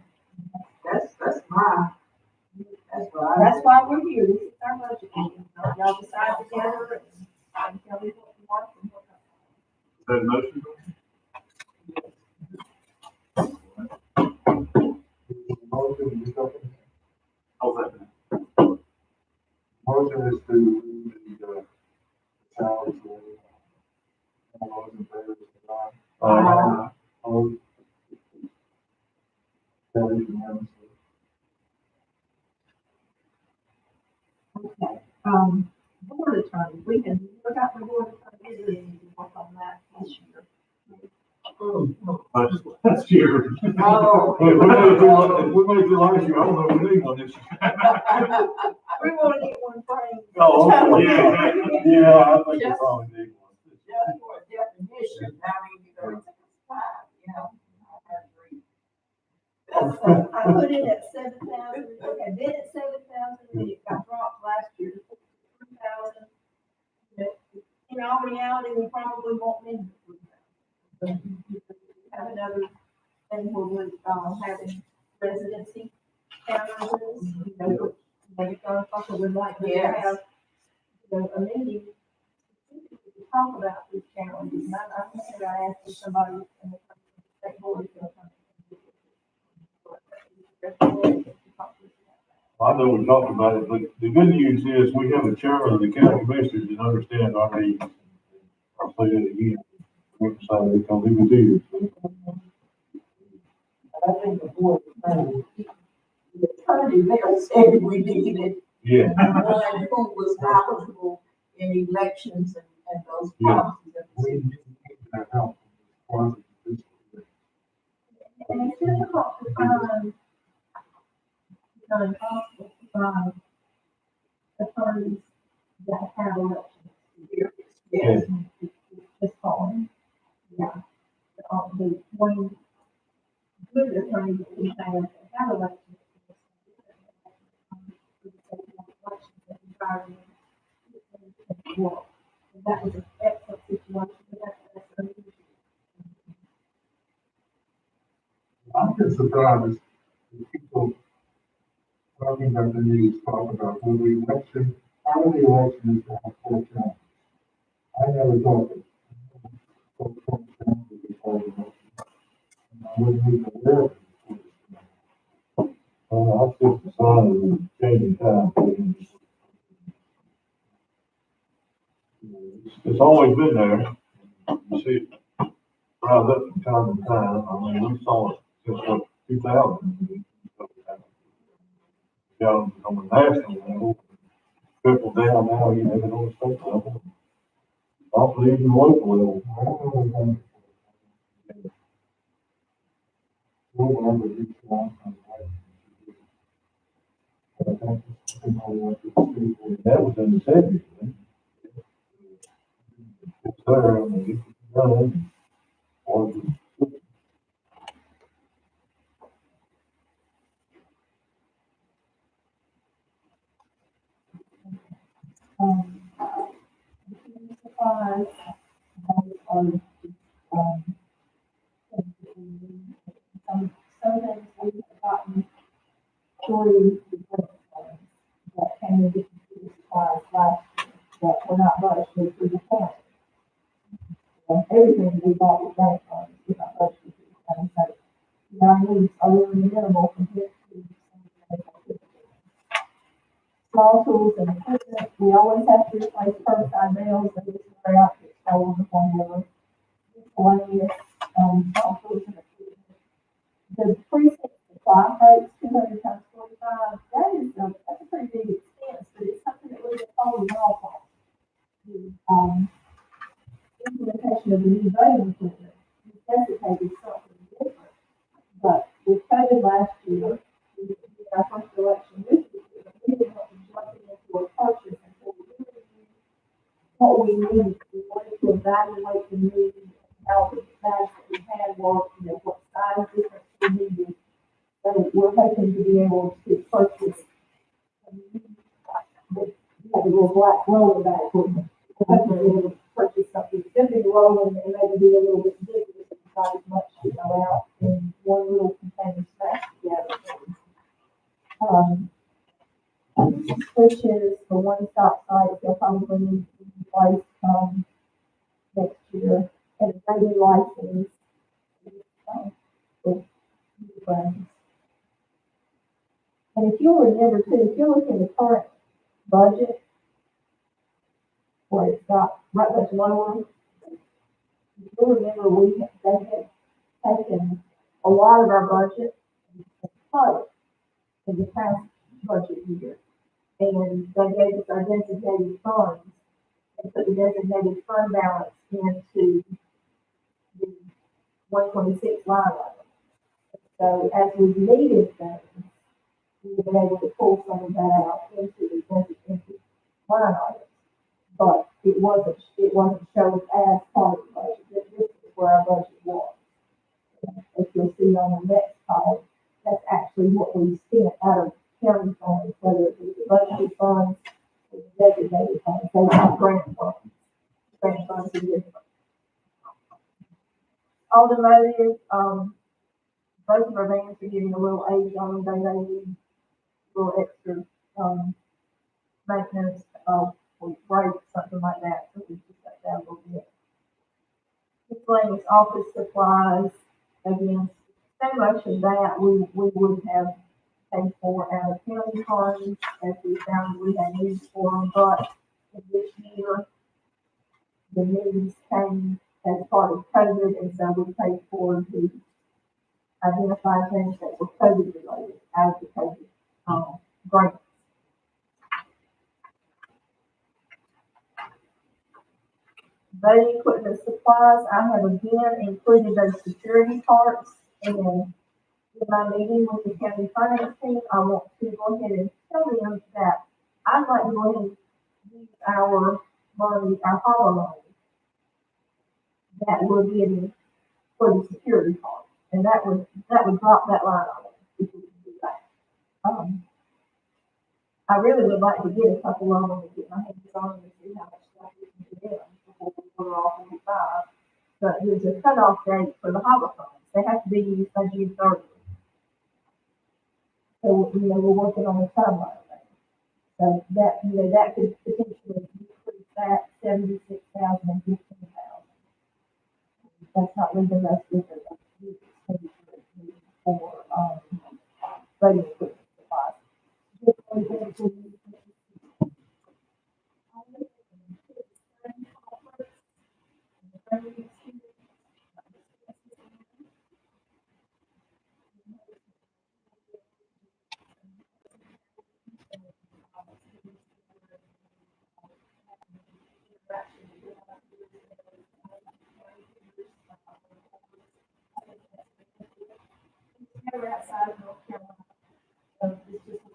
that's my, that's what I. That's why we're here. This is our budget meeting. Y'all decide together and tell me what you want and what not. Is that a motion? motion, is something. How's that? Motion is to the salaries. All those in favor, say aye. Opposed? Carried unanimously. Okay, board attorney, we can, we got the board attorney, we really need to work on that this year. Last year. Oh. We made it last year, I don't know if we need one this year. We wanna get one framed. Oh, okay. Yeah, exactly. Yeah, I think we probably need one. Just for definition, I mean, you know, it's time, you know. I put it at 7,000, it had been at 7,000, and it got dropped last year to 3,000. In all reality, we probably won't need the 3,000. Have another thing where we're, having residency challenges, you know, maybe also would like to Yes. have, you know, a meeting to talk about these challenges, and I think I asked if somebody in the state board is gonna come. I know we talked about it, but the good news is we have a chairman of the county commissioners that understand our needs. I'll say that again. Emphasize it because he was here. I think the board, the attorney there said we needed Yeah, one who was knowledgeable in elections and those policies. We need that help. For this. And it's difficult to find, it's not impossible to find attorneys that have elections. Yes. It's just hard. Yeah. The one good attorney that we have elections. That was an excellent situation, but that's unusual. I'm just surprised that people talking about the news, talk about when the election, how the election is to have 4 counties. I never thought that. 4 counties before the election. And I wasn't even aware of it. I took the sign of changing time. It's always been there. You see it rise up from time to time. I mean, we saw it since what, 2000. Yeah, on the national level, trickle down now, you have it on the state level. Also even local level. I don't know if I'm- We'll remember each one. But I think it's been all the way to the state. That was in the seventies. It's there, I mean, it's done. Or just Supplies, some things we have gotten through the grant funds that came in different supplies last year, that were not budgeted through the county. So everything we bought with grant funds is not budgeted through the county, so our needs are really minimal compared to some of the small tools and equipment. We always have to replace curbside bells and this wear out, it's stolen whenever. Miscellaneous, small tools and equipment. The precinct supply rates, 200 times 45, that's a pretty big expense, but it's something that we can follow all for. The, implementation of the new voting equipment necessitated something different. But with COVID last year, we did our first election this year, we didn't want to jump into a purchase until we really knew what we needed. We wanted to evaluate the need, how the bags that we had worked, what size difference we needed. So we're hoping to be able to purchase a new, we had a little black roller bag equipment. We're hoping to be able to purchase something that's gonna be rolling and maybe be a little bit bigger, so it's not as much to go out in one little container smashed together. Switches for one stop sites, they'll probably need to be replaced, next year, and a daily license. For new brands. And if you'll remember too, if you look in the current budget, where it's got right much lower, if you'll remember, they had taken a lot of our budget and cut it in the past budget year. And they gave us our designated funds and put the designated fund balance into the 126 line item. So as we needed things, we've been able to pull some of that out into the into line items. But it wasn't shown as part of the budget. This is where our budget was. As you'll see on the next column, that's actually what we spent out of county funds, whether it be the budget funds or the designated funds, those are grant funds. Grant funds are different. Automotive, both of our vans are getting a little age on them, they need a little extra, maintenance, or brakes, something like that, so we just got that a little bit. Miscellaneous office supplies, again, so much of that we would have paid for out of county funds, as we found we had needs for them, but in this year, the needs came as part of COVID, and so we paid for the identified things that were COVID related out of the COVID, grant. Voting equipment supplies, I have again included those security parts, and in my meeting with the county finance team, I want to go ahead and tell them that I'd like to go ahead and use our money, our HAVA money that we're getting for the security part, and that would drop that line on it if we could do that. I really would like to get a couple of them and get my hands on them and see how much stuff we can do them before we put it off 45. But there's a cutoff date for the HAVA funds. They have to be used by June 30th. So, we're working on the timeline thing. So that, that could potentially decrease that 76,000 and 15,000. That's not leaving us with a for, voting equipment supplies. Never outside of North Carolina. So it's just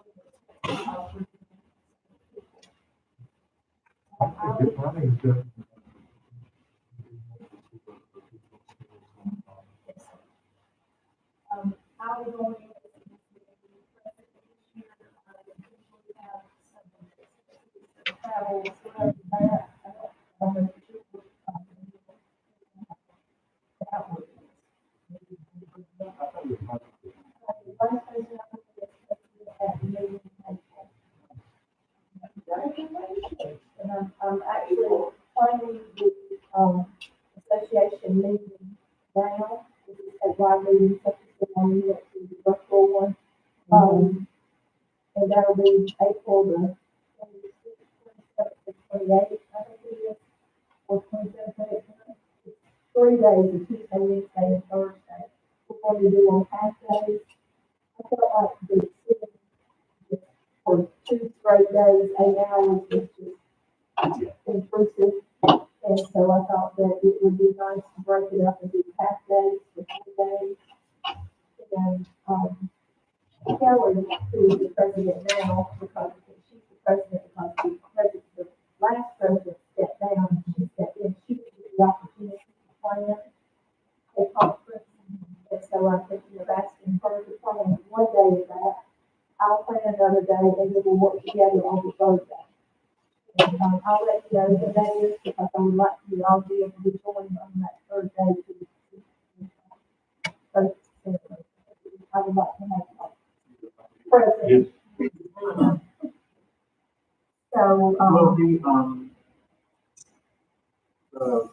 If money is just. I was going to travel, so that, and I'm actually planning the, association meeting now, this is a wide meeting, such as the one we went to, the virtual one. And that'll be April the 26th, 27th, 28th, I think it is, or 27th, 3 days, a Tuesday, Wednesday, and Thursday. We're going to do on half days. I felt like the city for 2 straight days, 8 hours was just intrusive. And so I thought that it would be nice to break it up and do half days for 3 days. And, Kelly, who is the president now, because she's the president, because the last president stepped down, she stepped in, she didn't get the opportunity to plan a conference. And so I'm thinking of asking her to plan 1 day of that. I'll plan another day, and then we'll work together on the third day. And, I'll let you know who that is, because I would like you all to be able to join on that third day I would like to have president. So, Will the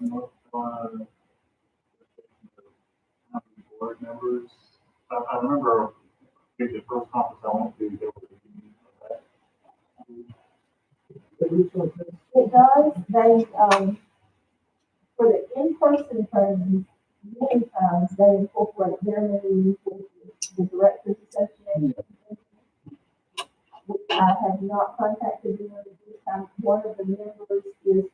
North Carolina board members, I remember maybe the first conference I went to, there was a meeting for that. it does, they, for the in-person trainings, many times they incorporate their meetings with the Directors Association. Which I have not contacted them at this time. One of the members is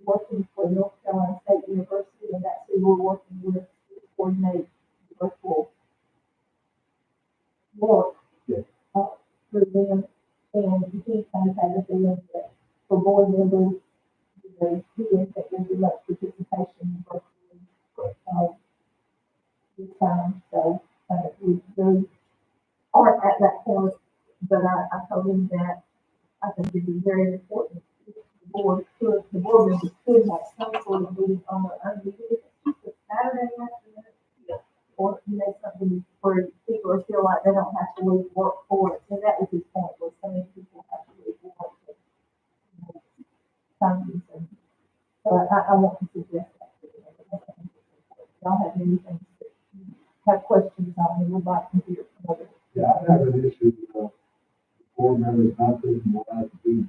working for North Carolina State University, and that's who we're working with to coordinate work. Yeah. For them, and you can't contact the feeling that for board members, who is that there's much participation virtually, this time, so, we are at that point, but I told them that I think it'd be very important if the board members could have some sort of meeting on their own, even if it's just a Saturday afternoon. Yeah. Or, something where people feel like they don't have to leave work for it, and that was his point, was so many people have to leave work for, some reason. So I want to suggest that to them. I think it's important. Y'all have anything that you have questions on, and would like to hear from others. Yeah, I have an issue with, board members not doing what I do.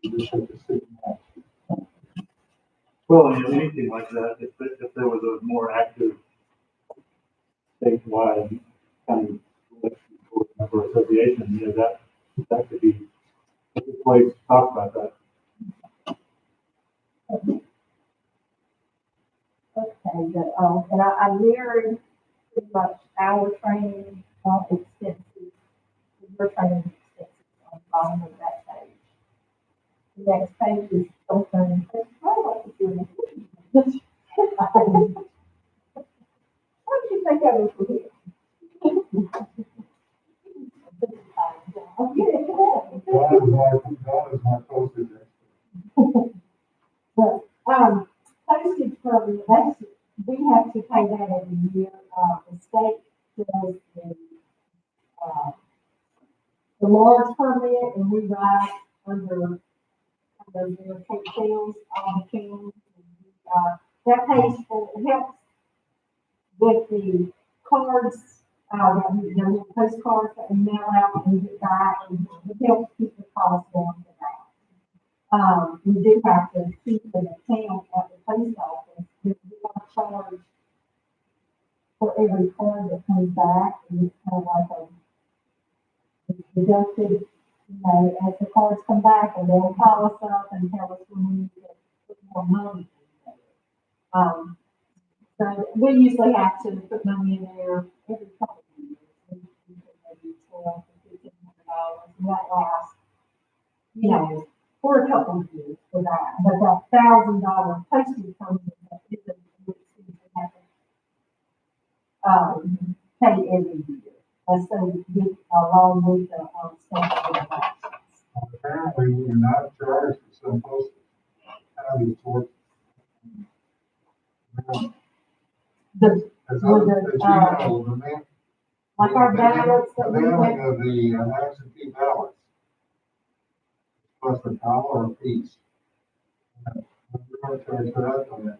You just have to sit and watch. Well, I mean, anything like that, if there was a more active statewide kind of election board member association, that could be a good place to talk about that. Okay, good. And I mirrored pretty much our training, expenses, your training expenses on the bottom of that page. The next page is something, I like to do. What did you think of it for here? God is my postage expert. But, postage permit, we have to pay that every year, the state does the large permit, and we write under their coattails, all the counties. That pays for, it helps with the cards, the little postcards that we mail out and get back, and it helps keep the cost down for that. We do have to keep an account at the post office, because we are charged for every card that comes back, and it's kind of like it's deducted, as the cards come back, and they'll call us up and tell us when we need to put more money. So we usually have to put money in there every couple of years. Maybe $1,200 to $1,500, and that lasts, for a couple of years for that. But that $1,000 postage permit that isn't, which we have to, pay every year. And so we, along with the, stamp of the Apparently, we're not charged for some postage. How do you sort? The, As with I, as the, you know, the man. like our ballots that The we mailing have, of the absentee ballots. Plus the dollar a piece. We're not charged for that on that.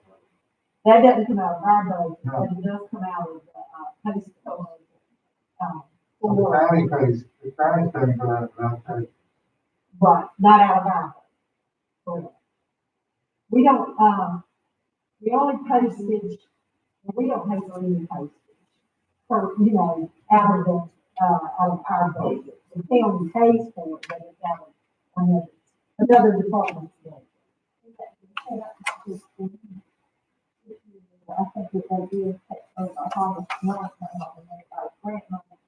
that doesn't come out of our budget, No. but it does come out of the, post, So the county pays paying for that, not paying. right, not out of our budget. We don't, we only postage, we don't pay for any postage. For, out of the, out of our budget. The county pays for it, but it's out of another department's budget. I think that they did,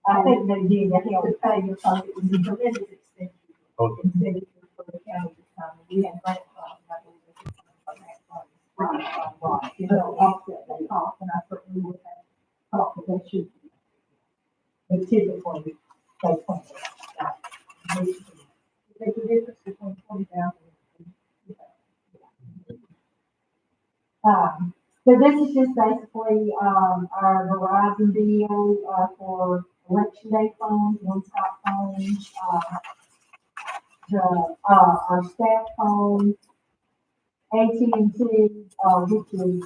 I think they did, they had to pay because it was a tremendous expense. Okay. Expenditure for the county this time. We had grant funds, I believe, that was grant funds. Right. You know, offset that cost, and I certainly would have thought that they should. But typically, they pay that. There's a difference between 20,000 and 50,000. So this is just basically, our Verizon deal, for election day phones, one-stop phones, our staff phones, AT&T, which is,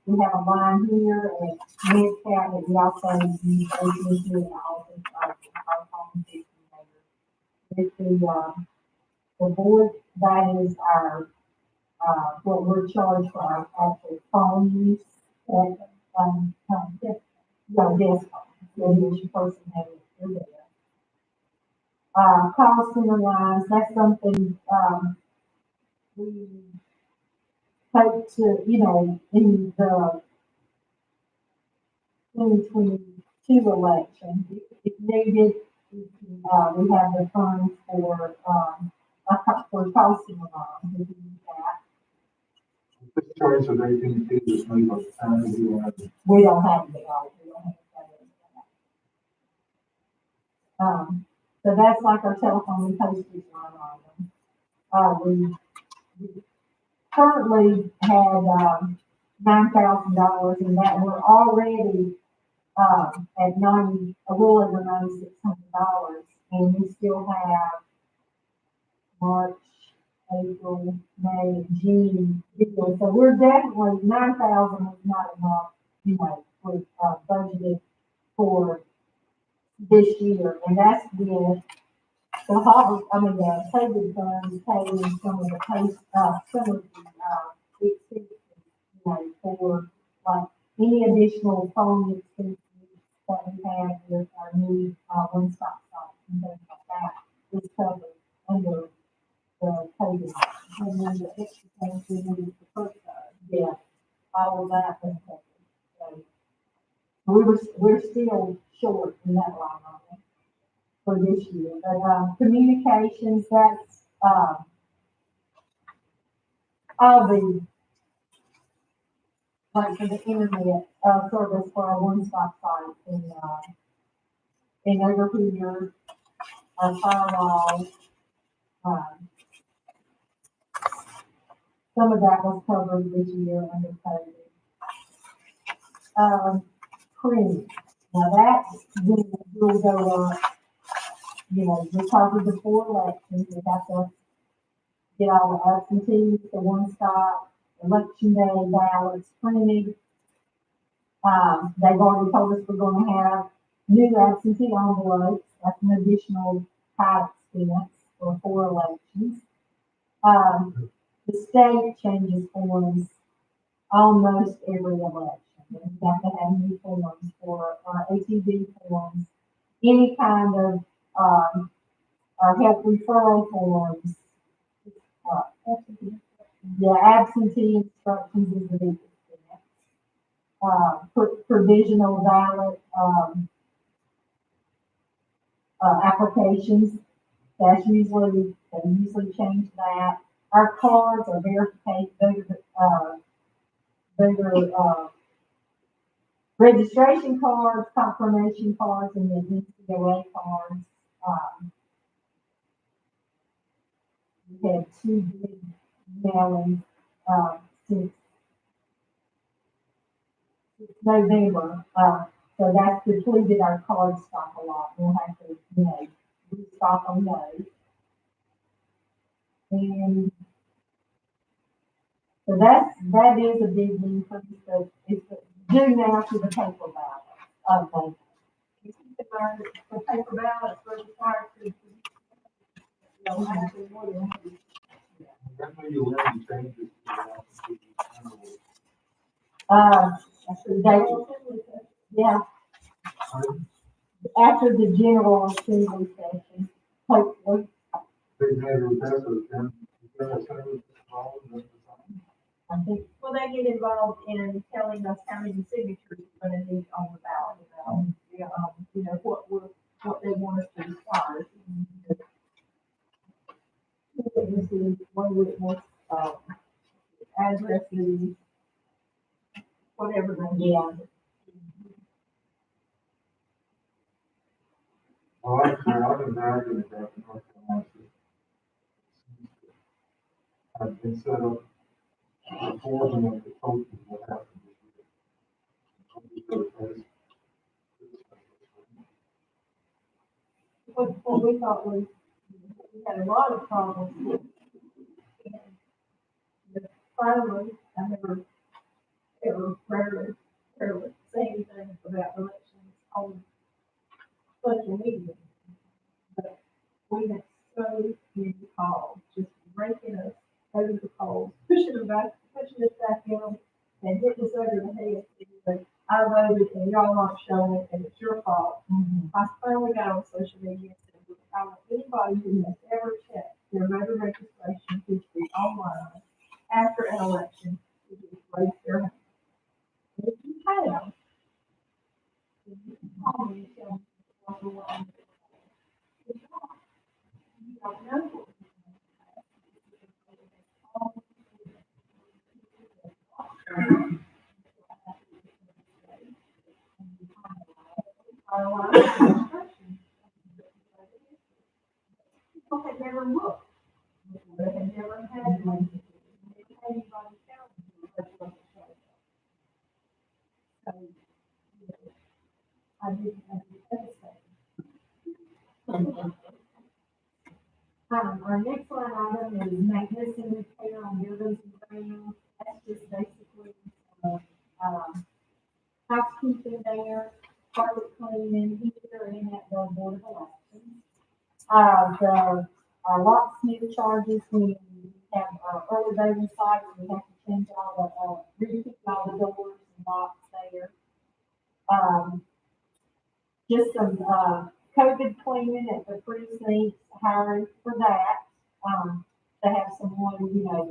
we have a line here at Midcat, but we also use AT&T in the office, our phone system there. With the board, that is our, what we're charged for our actual phone use, and, desktop, so each person has it through there. Call center lines, that's something, we hope to, in the 2022 election. If needed, we have the funds for costing alarm, we can use that. This choice of 18 feet is made by the time of the election. We don't have the, we don't have that. So that's like our telephone and postage line item. We currently had, $9,000 in that, and we're already, at a little over $9,600, and we still have March, April, May, June, June. So we're definitely, 9,000 is not enough, we, budgeted for this year, and that's with the COVID funds paying some of the expenses, for like any additional phone expenses that we have with our new, one-stop shop and things like that is covered under the COVID. And then the extra things we need for yeah, all of that is covered. So we're still short in that line item for this year, but, communications, that's, all the, like for the internet, service for our one-stop site in over here, our firewall, some of that was covered this year under COVID. Premium, now that will go up, because of the 4 elections, we have to get all the absentees, the one-stop, election day ballots printed. They've already told us we're gonna have new absentee envelopes, that's an additional high expense for 4 elections. The state changes forms almost every election. We have to have new forms for ATV forms, any kind of, our health referral forms. Absentee instructions is a big expense. Provisional ballot, applications, they usually change that. Our cards are verification, voter, registration cards, confirmation cards, and the NCOA cards. We had 2 big mailings, since November, so that's depleted our card stock a lot. We'll have to, restock on those. And so that is a big increase, but it's due now to the paper ballot. Okay. You keep in mind that the paper ballots were required to. Actually more than one. That's when you learn to change it. Yeah, after the general assembly session, hopefully, They had a better, I think, Well, they get involved in telling us how many signatures we're gonna need on the ballot, what they want us to require. Witnesses, one witness, addresses, whatever they need. yeah. Well, actually, I've been bragging about the North Carolina system. I've been set up before them at the coach is what happened this year. What we thought was, we had a lot of problems with. And finally, I never, ever rarely say anything about elections on social media. But we had so many calls, just ranking us over the polls, pushing us back in, and hitting us over the head. But I voted and y'all aren't showing it, and it's your fault. I finally got on social media and said, look, I want anybody who has ever checked their voter registration history online after an election to just raise their hand. And if you have, You can call me and tell me what you want. You don't know what you want. Are a lot of instructions. People had never looked. They had never had one. They didn't have anybody tell them what you want to show them. So, you know, I did devastate. Our next line item is maintenance and repair on buildings and grounds. That's just basically, housekeeping there, carpet cleaning, heater, and at the board of elections. Our locksmith charges, we have early voting sites, we have to change all the, redo all the doors and locks there. Just some, COVID cleaning at the precincts, hiring for that. To have someone, you know,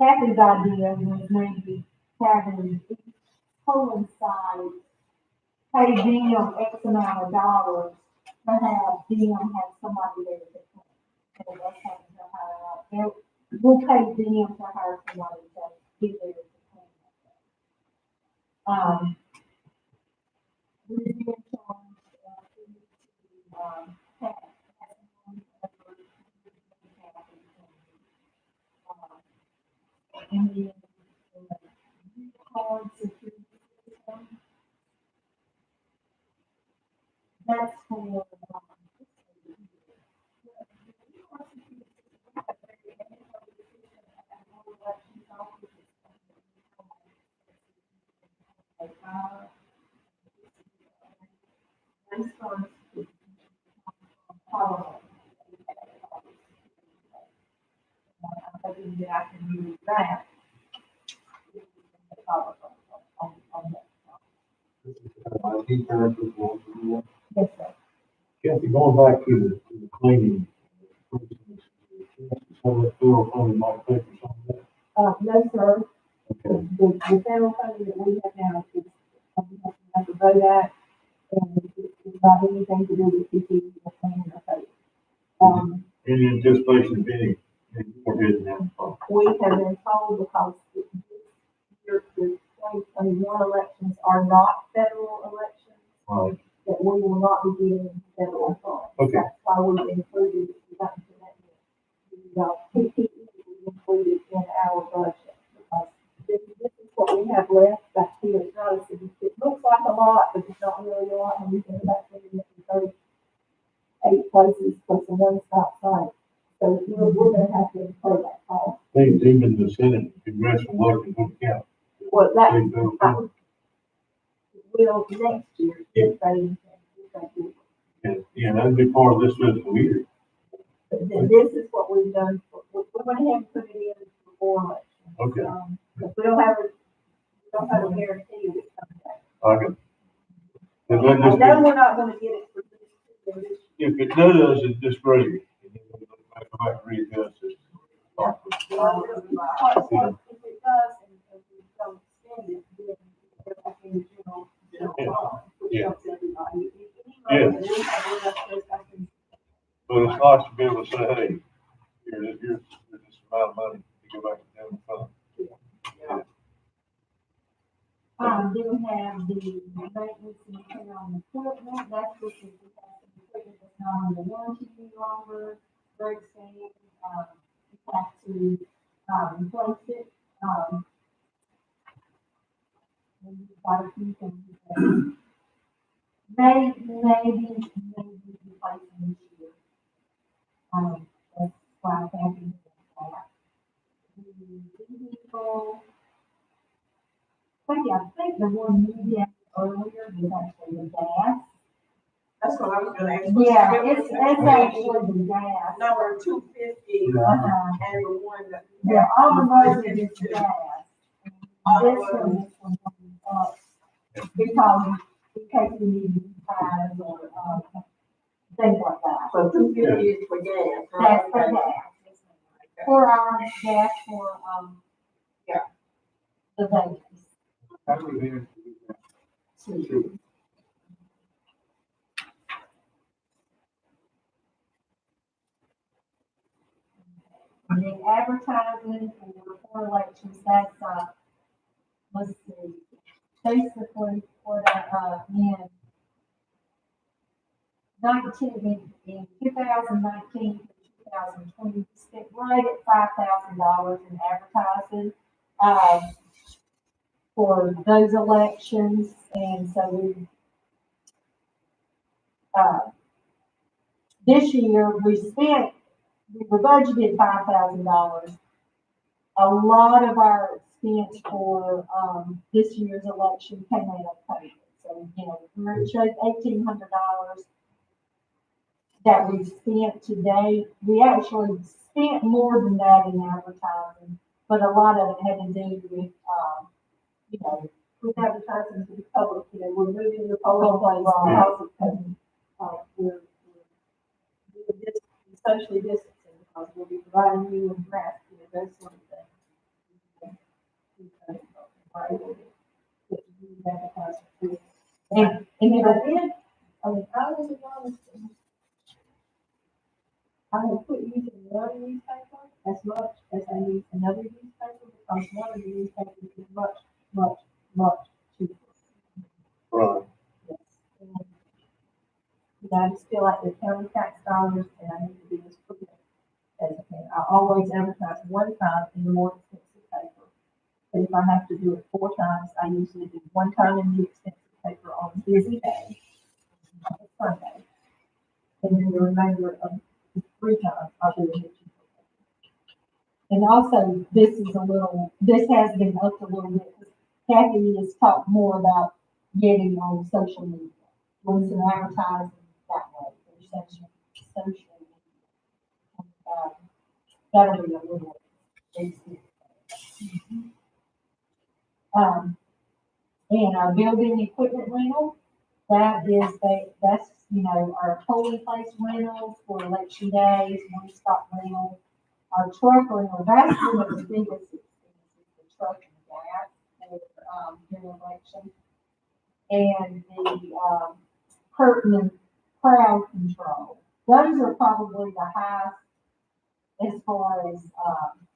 Kathy's idea was maybe having each polling site pay them X amount of dollars to have them have somebody there to clean. So that's having to hire out. We'll pay them to hire somebody to be there to clean. We're being charged, and then, card security system. That's for, I can use that. This is IT characters, one to one. Yes, sir. Kathy, going back to the cleaning. Some of that federal funding might pay for some of that. No, sir, Okay. the federal funding that we have now is, we have to vote at, and it's not anything to do with PPE or planning or code. Any anticipation of any more bids now? We have been told because this year, the 2021 elections are not federal elections, Right. that we will not be getting federal funds. Okay. That's why we included, we got into that, PPE we included in our budget, because this is what we have left back here. It's not a significant, it looks like a lot, but it's not really a lot, when we think about it, 38 places plus the one stop site. So we're gonna have to incur that cost. Things even the Senate congressional work will count. Well, that, Big federal funding. will next year, if they do. Yeah, that'd be part of this fiscal year. But then this is what we've done, we're gonna have to put it in before election. Okay. But we don't have a guarantee of it coming back. Okay. And I then know just, we're not gonna get it for this. if it does, it's just great. And then we'll go back and readjust it. If it does, and we don't spend it, then we're back in the general fund, which Yeah. helps everybody. Yeah. Any money that we have left goes back in. But it's nice to be able to say, hey, here's this amount of money to go back to general fund. Then we have the maintenance and repair on equipment, that's what we have some equipment that's not under warranty any longer, breaks down, we have to, replace it, and we've got a few things that maybe replacing this year. That's why I'm thinking that. The vehicle, I think the one you had earlier was actually the gas. That's what I was gonna ask. Yeah, it's actually the gas. Number 250, Uh-huh. and the one that. Yeah, all the motor is gas. This one up, because in case we need ties or, things like that. So 250 is for gas. That's for gas. For our gas for, the vapors. How many vehicles do we have? Two. And then advertising for elections, that's, let's see, basically what in 2019 to 2020, we spent right at $5,000 in advertising, for those elections, and so this year, we were budgeted $5,000. A lot of our expense for, this year's election came out of COVID. So, it shows $1,800 that we spent today. We actually spent more than that in advertising, but a lot of it had to do with, with advertising to the public, we're moving the polling place because of COVID. We're socially distancing because we'll be providing you with masks, those sort of things. We're able to use advertising too. And if I did, I was honest, I will put using one newspaper as much as I use another newspaper because one of the newspapers is much, much, much cheaper. Right. Yes. And I just feel like the county tax dollars and I need to be as prudent as I can. I always advertise one time in the more expensive paper. But if I have to do it 4 times, I usually do 1 time in the expensive paper on a busy day, on a Sunday. And then the remainder of 3 times I'll do it. And also, this has been upped a little bit. Kathy has talked more about getting on social media, doing some advertising that way, for social media. And, that'll be a little expensive. And our building equipment rental, that's, our polling place rentals for election days, one-stop rental. Our truck rental, that's one of the biggest expenses, the truck and gas for, during election. And the, curtain and crowd control. Those are probably the highest as far as,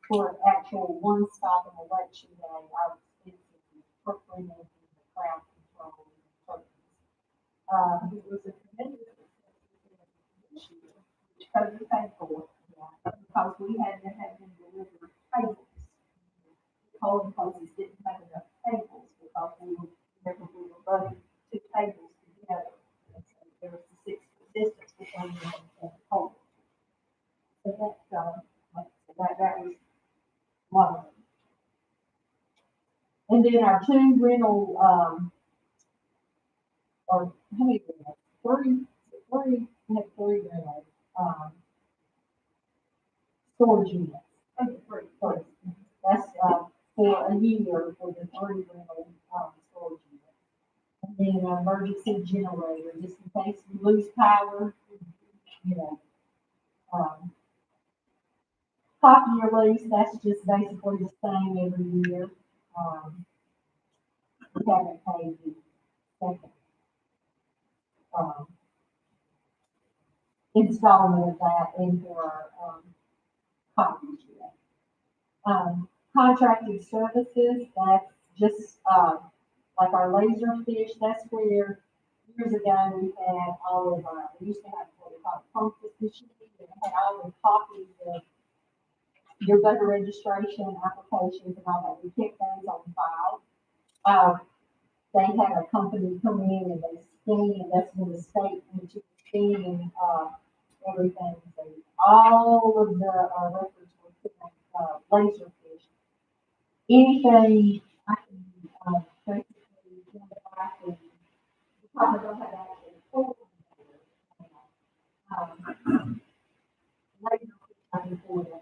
for actual one-stop and election day, our expenses, truck rental and the crowd control. It was a tremendous expense this year, which COVID paid for. Because we had to have them deliver tables. Polling places didn't have enough tables because we were running 2 tables together. And so there was a 6 foot distance between them and the poll. So that was a lot of them. And then our 2 rental, or how many rentals? 3, we had 3 rentals. Storage units. Sorry. That's, for a year for the 3 rental, storage units. And then an emergency generator, just in case we lose power, copier lease, that's just basically the same every year. We haven't paid the second, installment of that into our, copies yet. Contracted services, that's just, like our laser fish, that's where years ago we had all of our, we used to have what we call focus machine, and it had all the copies of your voter registration applications and all that. We kept those on file. They had a company come in and they scan, that's when the state went to scan, everything. So all of the records were put on laser fish. Anything I can basically go back and probably don't have actually full. Laser fish I can pull it out.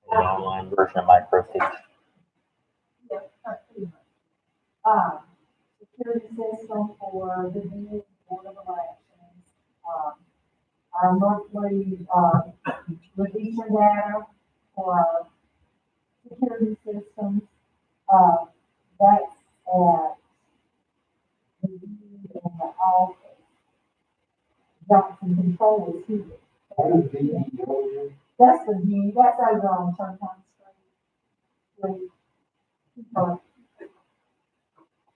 The online version of microfiche. Yes, pretty much. Security system for the new Board of Elections. Our monthly, revision data for our security systems. That's at the view in the office. Johnson Control is here. What is DEO? That's the view, that's over on Turntine Street.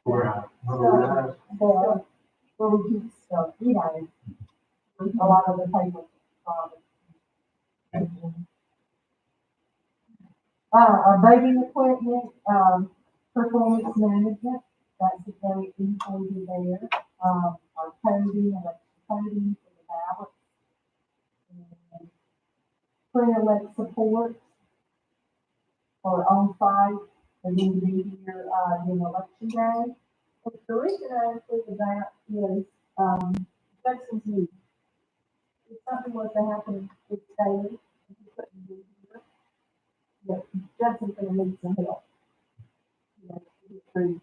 Where? Where we keep stuff, you know, a lot of the paper. Our voting equipment, performance management, that's the very included there. Our coding, electric coding for the ballots. And pre-elect support for on-site, for them to be here, during election day. But the reason I included that is, Jackson's new. If something was to happen with Staley, if he couldn't be here, yeah, Judson's gonna need some help. You know, to get through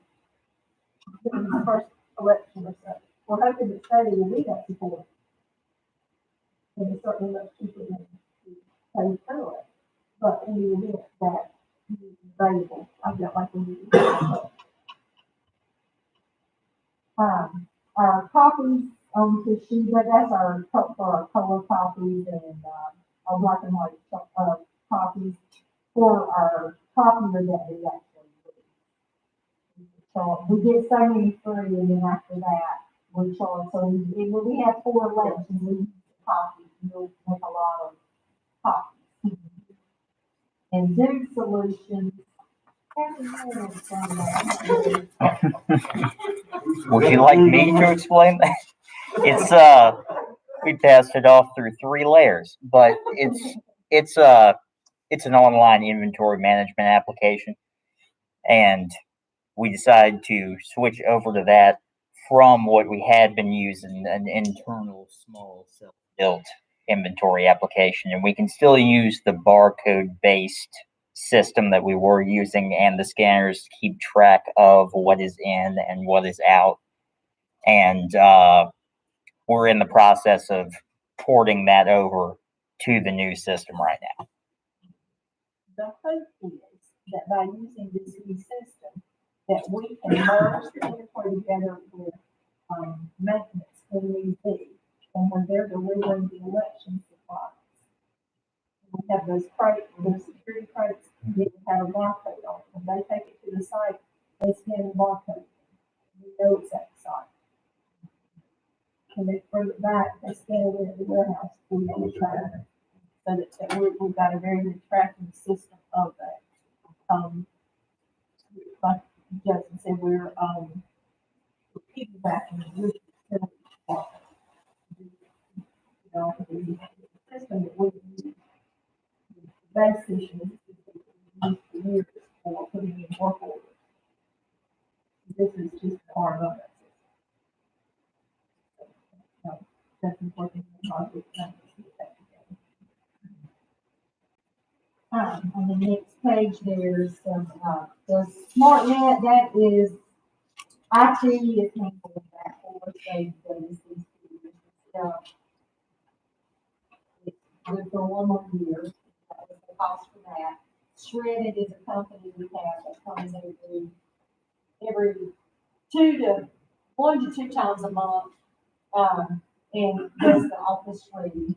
his first election or so. We're hoping that Staley will be that support. And it's certainly much cheaper than to pay for it. But in the event that he's available, I felt like we need to help. Our copies on Toshiba, that's our, for our color copies and, our black and white, copies for our copier that we actually use. So we get so many free, and then after that, we charge, so when we have 4 elections, we use copies, we'll make a lot of copies. And Zoom Solutions. Would you like me to explain that? It's, we passed it off through 3 layers, but it's an online inventory management application. And we decided to switch over to that from what we had been using, an internal small self-built inventory application. And we can still use the barcode based system that we were using and the scanners to keep track of what is in and what is out. And we're in the process of porting that over to the new system right now. The hope is that by using this new system, that we can merge the inventory together with, maintenance when we be, and when they're delivering the election supplies. We have those crates, those security crates, that have a barcode on it. When they take it to the site, they scan the barcode. We know it's at the site. When they bring it back, they scan it in the warehouse, we know it's there. So that we've got a very good tracking system of that. Like Justin said, we're piggybacking with the system that we use. The base system is used for years for putting in work orders. This is just part of it. So that's important. On the next page, there's some, the SmartNet, that is, IT is handling that for us, they've done this these years. It's good for 1 more year, that was the cost for that. Shredded is a company we have that comes every 1 to 2 times a month, and does the office shredding,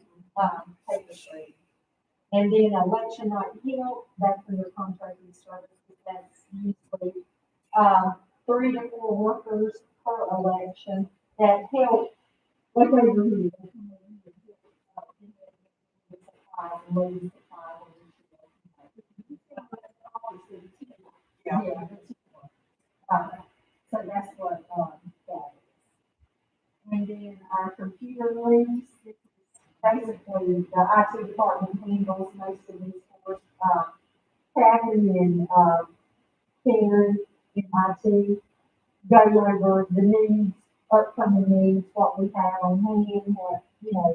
paper shredding. And then election night hill, that's for your contracting services, that's usually, 3 to 4 workers per election that help, like over here. Yeah. So that's what, that is. And then our computer rooms, basically, the IT department handles most of these for us. Kathy and, Karen in IT go over the needs, upcoming needs, what we have on hand, what,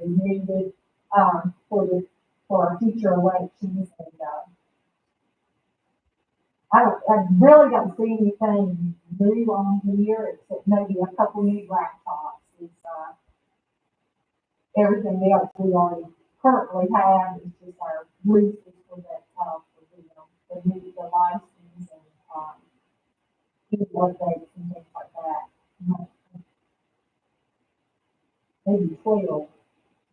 needed, for our future elections. And, I really don't see anything new on here, except maybe a couple new laptops. It's, everything else we already currently have is just our leases for that, for the license and, do what they and things like that. Maybe 12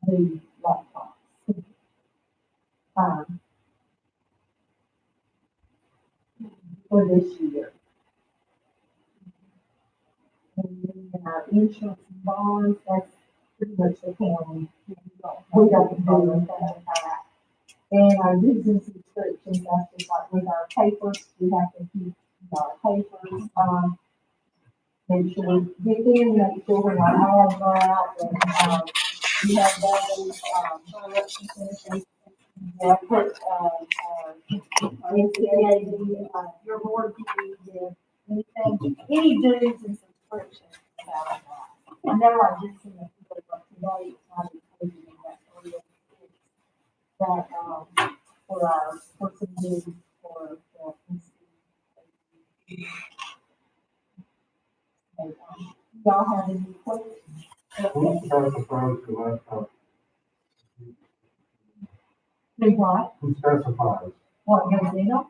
new laptops. Um, for this year. And then our insurance and bonds, that's pretty much the county. We don't do anything with that. And our business subscriptions, that's just like with our papers, we have to keep our papers, make sure we get in, make sure when our ads are out, and, we have those, election commission. Yeah, put, NCAA, your board meetings, anything, any dues and subscriptions about that. I know I just seen a people up today, it's not included in that earlier. That, for our person dues for the. Y'all have any questions? Who specifies the laptop? Do what? Who specifies? What goes in them?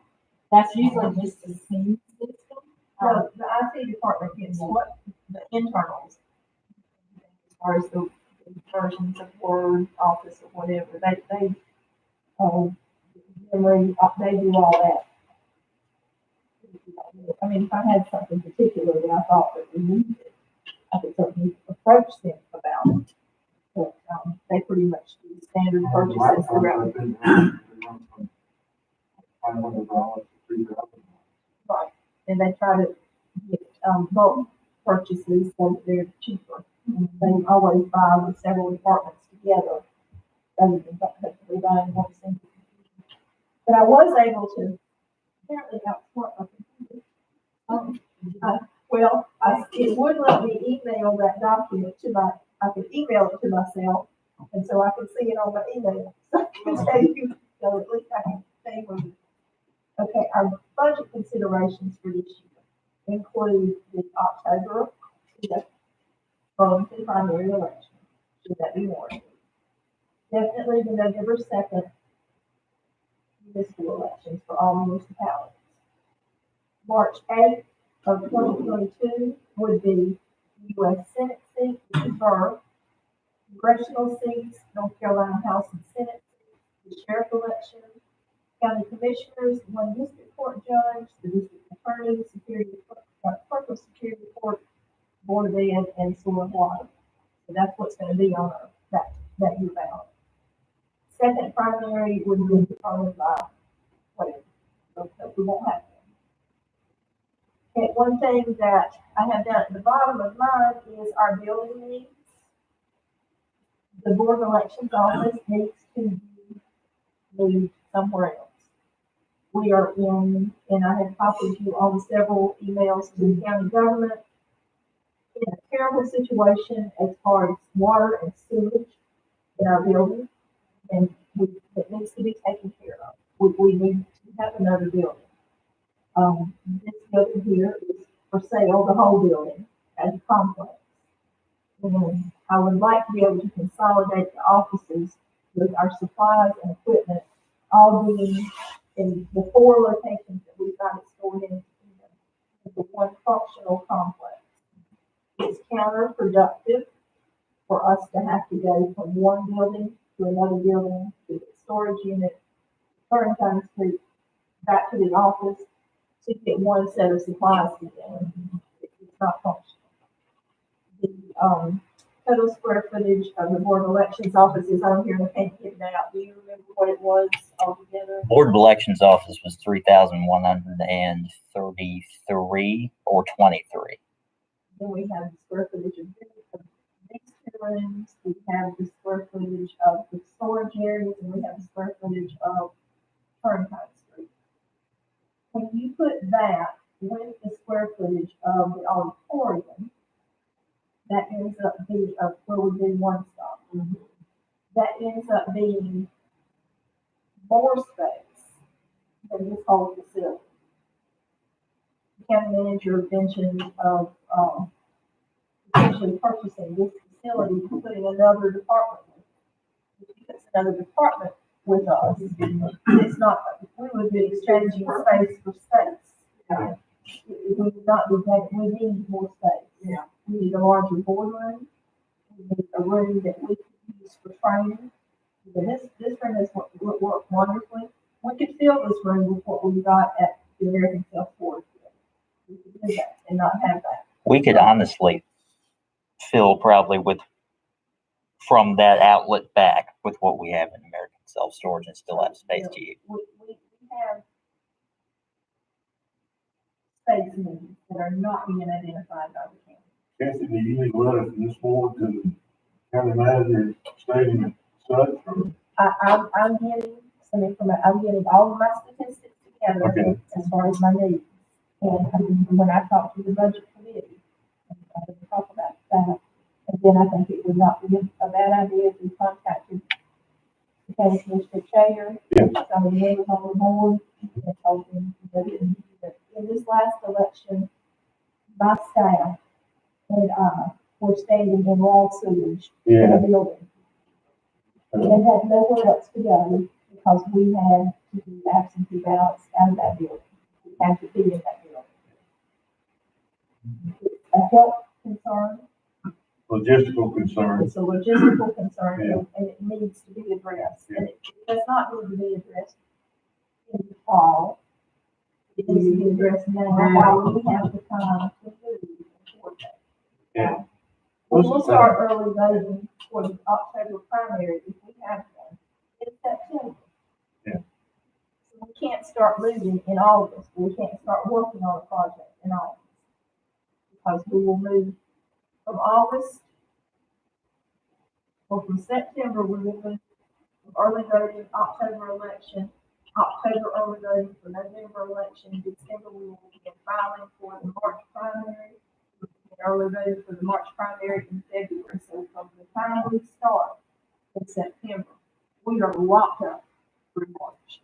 That's usually just the scene system. The IT department gets what, the internals. As far as the versions of Word, Office, or whatever, they, Memory, they do all that. I mean, if I had something particular that I thought that we needed, I could certainly approach them about it. But, they pretty much do standard purchases throughout. $500 to $3,000. Right, and they try to get, bulk purchases so that they're cheaper. They always buy with several departments together, rather than effectively buying one single. But I was able to apparently outsmart my computer. It would let me email that document I could email it to myself, and so I could see it on my email. So at least I can stay with it. Okay, our budget considerations for this year include the October 5th Burlington primary election, should that be warranted. Definitely the November 2nd municipal elections for all municipalities. March 8th of 2022 would be U.S. Senate seat, for congressional seats, North Carolina House and Senate seats, the sheriff election, county commissioners, one district court judge, the district attorney, clerk of superior court, board of ed, and sewer and water. So that's what's going to be on that year ballot. Second primary would be determined by, we won't have them. Okay, one thing that I have down at the bottom of mine is our building needs. The board of elections office needs to be moved somewhere else. We are and I have copied you on several emails to the county government, in a terrible situation as far as water and sewage in our building, and it needs to be taken care of. We need to have another building. This building here is for sale, the whole building as a complex. And I would like to be able to consolidate the offices with our supplies and equipment, all being in the 4 locations that we've got it stored in the one functional complex. It's counterproductive for us to have to go from one building to another building, to the storage unit, Turntime Street, back to the office, to get one set of supplies together. It's not functional. The total square footage of the board of elections office is on here, and I can't get it out. Do you remember what it was altogether? Board of Elections office was 3,133 or 23. Then we have the square footage of these 2 rooms, we have the square footage of the storage areas, and we have the square footage of Turntime Street. When you put that with the square footage of the auditorium, that ends up being where we do one stop. That ends up being more space than this whole facility. The county manager mentioned of potentially purchasing this facility, putting another department in. It's another department with us. It's not, we would be exchanging space for space. Yeah. We would not be that, we need more space. Yeah. We need a larger boardroom. We need a room that we can use for training. And this room is what would work wonderfully. We could fill this room with what we got at the American Self-Storage. We could do that and not have that. We could honestly fill probably with, from that outlet back with what we have in American Self-Storage and still have space to use. We have space needs that are not being identified by the county. Cassie, do you need letters from this board to the county manager stating as such, or? I'm getting some information, I'm getting all of my statistics together Okay. as far as my needs. And when I talk to the budget committee, I'm going to talk about that. And then I think it would not be a bad idea if we contacted the county commissioner chair, Yeah. some of the members on the board, and told them that in this last election, my staff and I were standing in raw sewage in a building. And had nowhere else to go because we had to do absentee ballots out of that building. We had to be in that building. It's a health concern, Logistical concerns. it's a logistical concern, Yeah. and it needs to be addressed. Yeah. And it does not need to be addressed in the fall. It needs to be addressed now while we have the time to move and coordinate. Yeah. We'll start early voting for the October primary if we have one in September. Yeah. So we can't start moving in August, we can't start working on a project in August. Because we will move from August, or from September, we will move from early voting, October election, October early voting for November election, December we will begin filing for the March primary, early voting for the March primary in February. So from the time we start in September, we are locked up through March.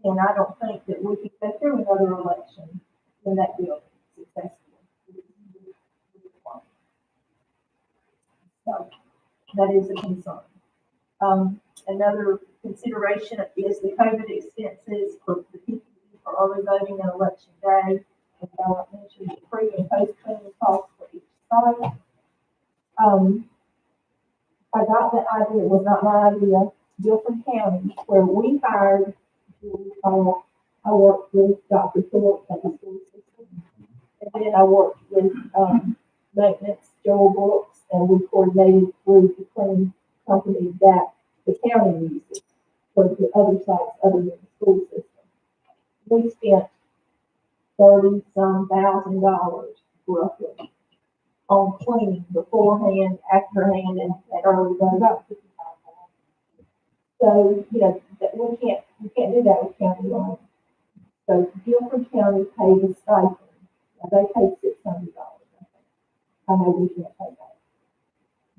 And I don't think that we can go through another election in that building successfully. So that is a concern. Another consideration is the COVID expenses for the PPE for early voting and election day. As I mentioned, the pre and post cleaning costs for each site. I got the idea, it was not my idea, Guilford County, where we hired, I worked with Dr. Phillips at the school system. And then I worked with, maintenance, Joel Brooks, and we coordinated through the cleaning company that the county uses for the other sites other than the school system. We spent $30-some thousand roughly on cleaning beforehand, afterhand, and early vote, about $55,000. So, you know, that we can't do that with county loans. So Guilford County paid a stipend, now they paid $600. I know we can't pay that.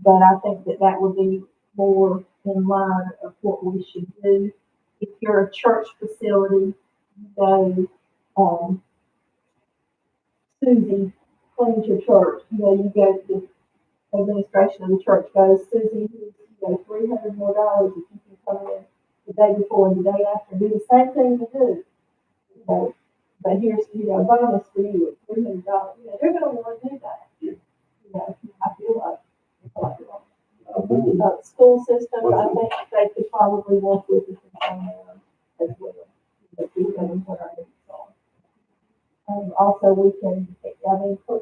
But I think that would be more in line of what we should do. If you're a church facility, you know, Susie cleans your church, you know, you go to the administration of the church goes, Susie, you know, $300 more if you can come in the day before and the day after, do the same thing you do. You know, but here's, you know, a bonus for you at $300, you know, they're gonna wanna do that. Yeah. You know, I feel like. School systems, I think they could probably work with us in some manner as well. But we know what our needs are. Also, we can,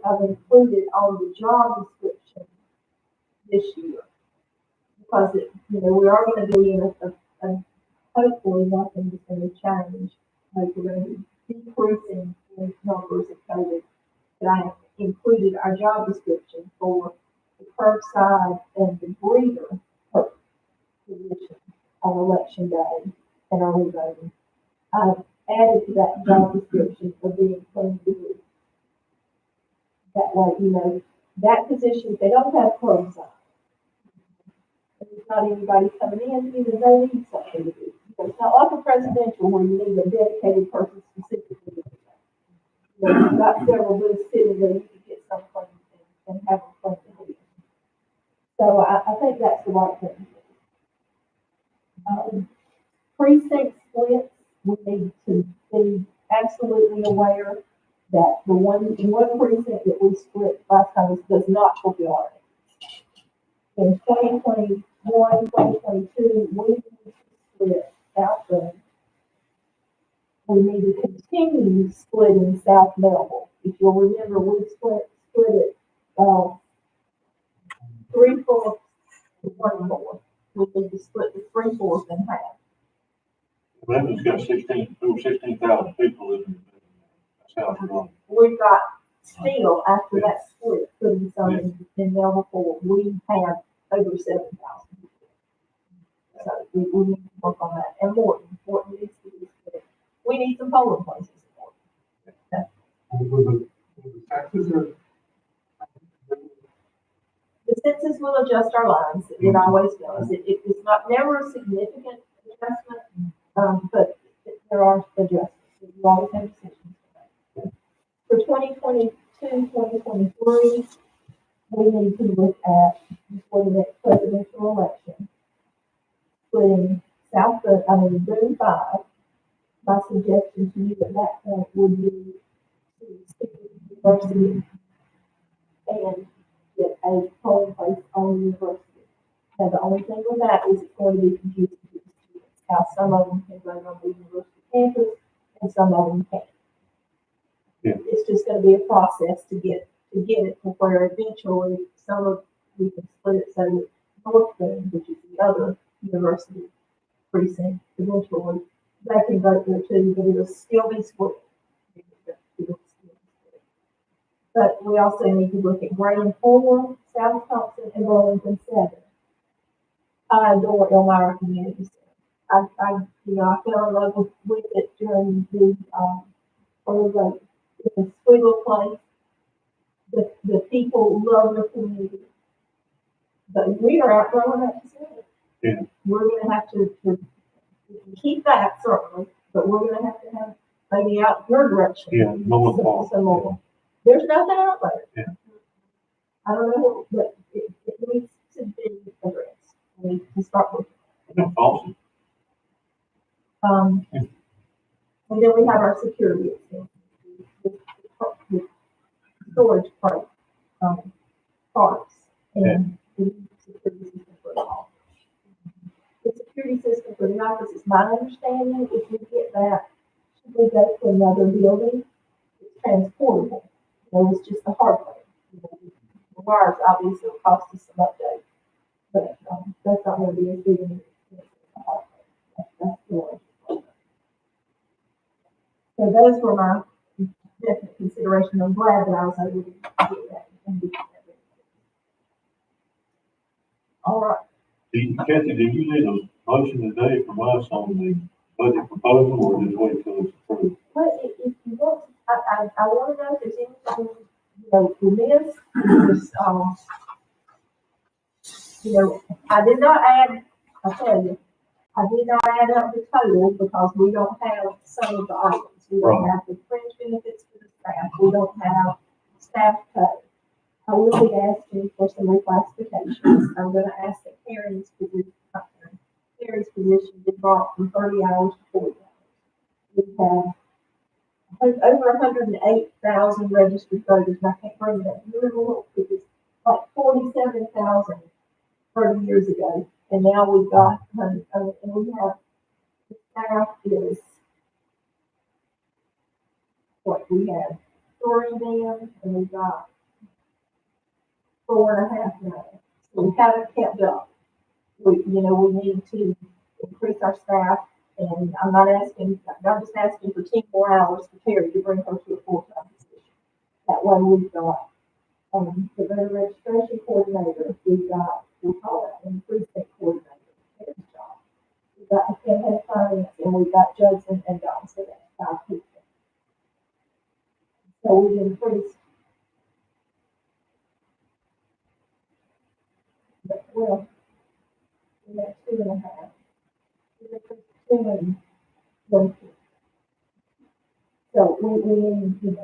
I've included on the job description this year. Because it, you know, we are gonna be in a hopefully nothing is gonna change. Like we're gonna be decreasing the numbers of COVID. But I have included our job description for the curbside and the breeder position on election day and early voting. I've added to that job description for being clean to do. That way, you know, that position, they don't have curbside. There's not anybody coming in, you know, they need something to do. It's not like a presidential where you need a dedicated person specifically to do that. You know, you've got several booths sitting there, you can get some clean and have them clean to do. So I think that's the right thing. Precinct splits, we need to be absolutely aware that the one precinct that we split last time does not fulfill our needs. In 2021, 2022, we need to split South Bend. We need to continue splitting South Melville. If you'll remember, we split it, 3/4 to 1/4. We need to split the 3/4 in half. Memphis got 16,000 people living in it. That's how it's run. We've got still, after that split, putting some in Melville Ford, we have over 7,000. So we need to work on that. And Morton needs to be split. We need some polling places. With the taxes are. The census will adjust our lines. It always does. It's not never a significant adjustment, but there are adjustments. You always have decisions to make. For 2022, 2023, we need to look at, before the next presidential election, splitting Boone 5. My suggestion to you at that point would be to stick with university and get a polling place on the university. Now, the only thing with that is it's going to be confusing to the students, how some of them can vote on the university campus and some of them can't. Yeah. It's just going to be a process to get it to where eventually we can split it so that North Bend, which is the other university precinct, eventually they can vote there too, but it'll still be split. But we also need to look at Graham 4, South Thompson, and Burlington 7. I adore Elmira Community Center. I fell in love with it during the, it's a sweet little place. The people love their community. But we are outgrowing that facility. Yeah. We're gonna have to keep that certainly, but we're gonna have to have maybe out your direction. Yeah, more. Some more. There's nothing out there. Yeah. I don't know, but it needs to be addressed. We need to start with. That's awesome. And then we have our security expenses. The storage part, parts and the security system for the office. The security system for the office is my understanding, if we get that, should we go to another building, it's transportable. It's just the hardware. The wires obviously will cost us some updates, but that's not going to be as big an expense as the hardware. That's the one. So those were my definite consideration. I'm glad that I was able to get that and do that. All right. Kathy, did you need a motion today from us on the budget proposal, or just wait till it's approved? But if you want, I want to know if there's anything, we missed. I did not add, I tell you, I did not add up the total because we don't have some of the items. We don't have the fringe benefits for the staff. We don't have staff pay. I will be asking for some reclassifications. I'm going to ask that Karen's position be brought from 30 hours to 40 hours. We have over 108,000 registered voters, and I can't bring that little, it was like 47,000 30 years ago, and now we've got, and we have, the staff is, we have 3 then, and we've got 4.5 now. So we haven't kept up. We need to increase our staff, and I'm just asking for 10 more hours for Terry to bring her to a full-time position. That way we've got, the voter registration coordinator, we call it an precinct coordinator, Terry's job. We've got the campaign finance, and we've got Judson and Don, so that's 5 people. So we've increased. Well, we have 2.5. We've increased 2 and 1. So we need,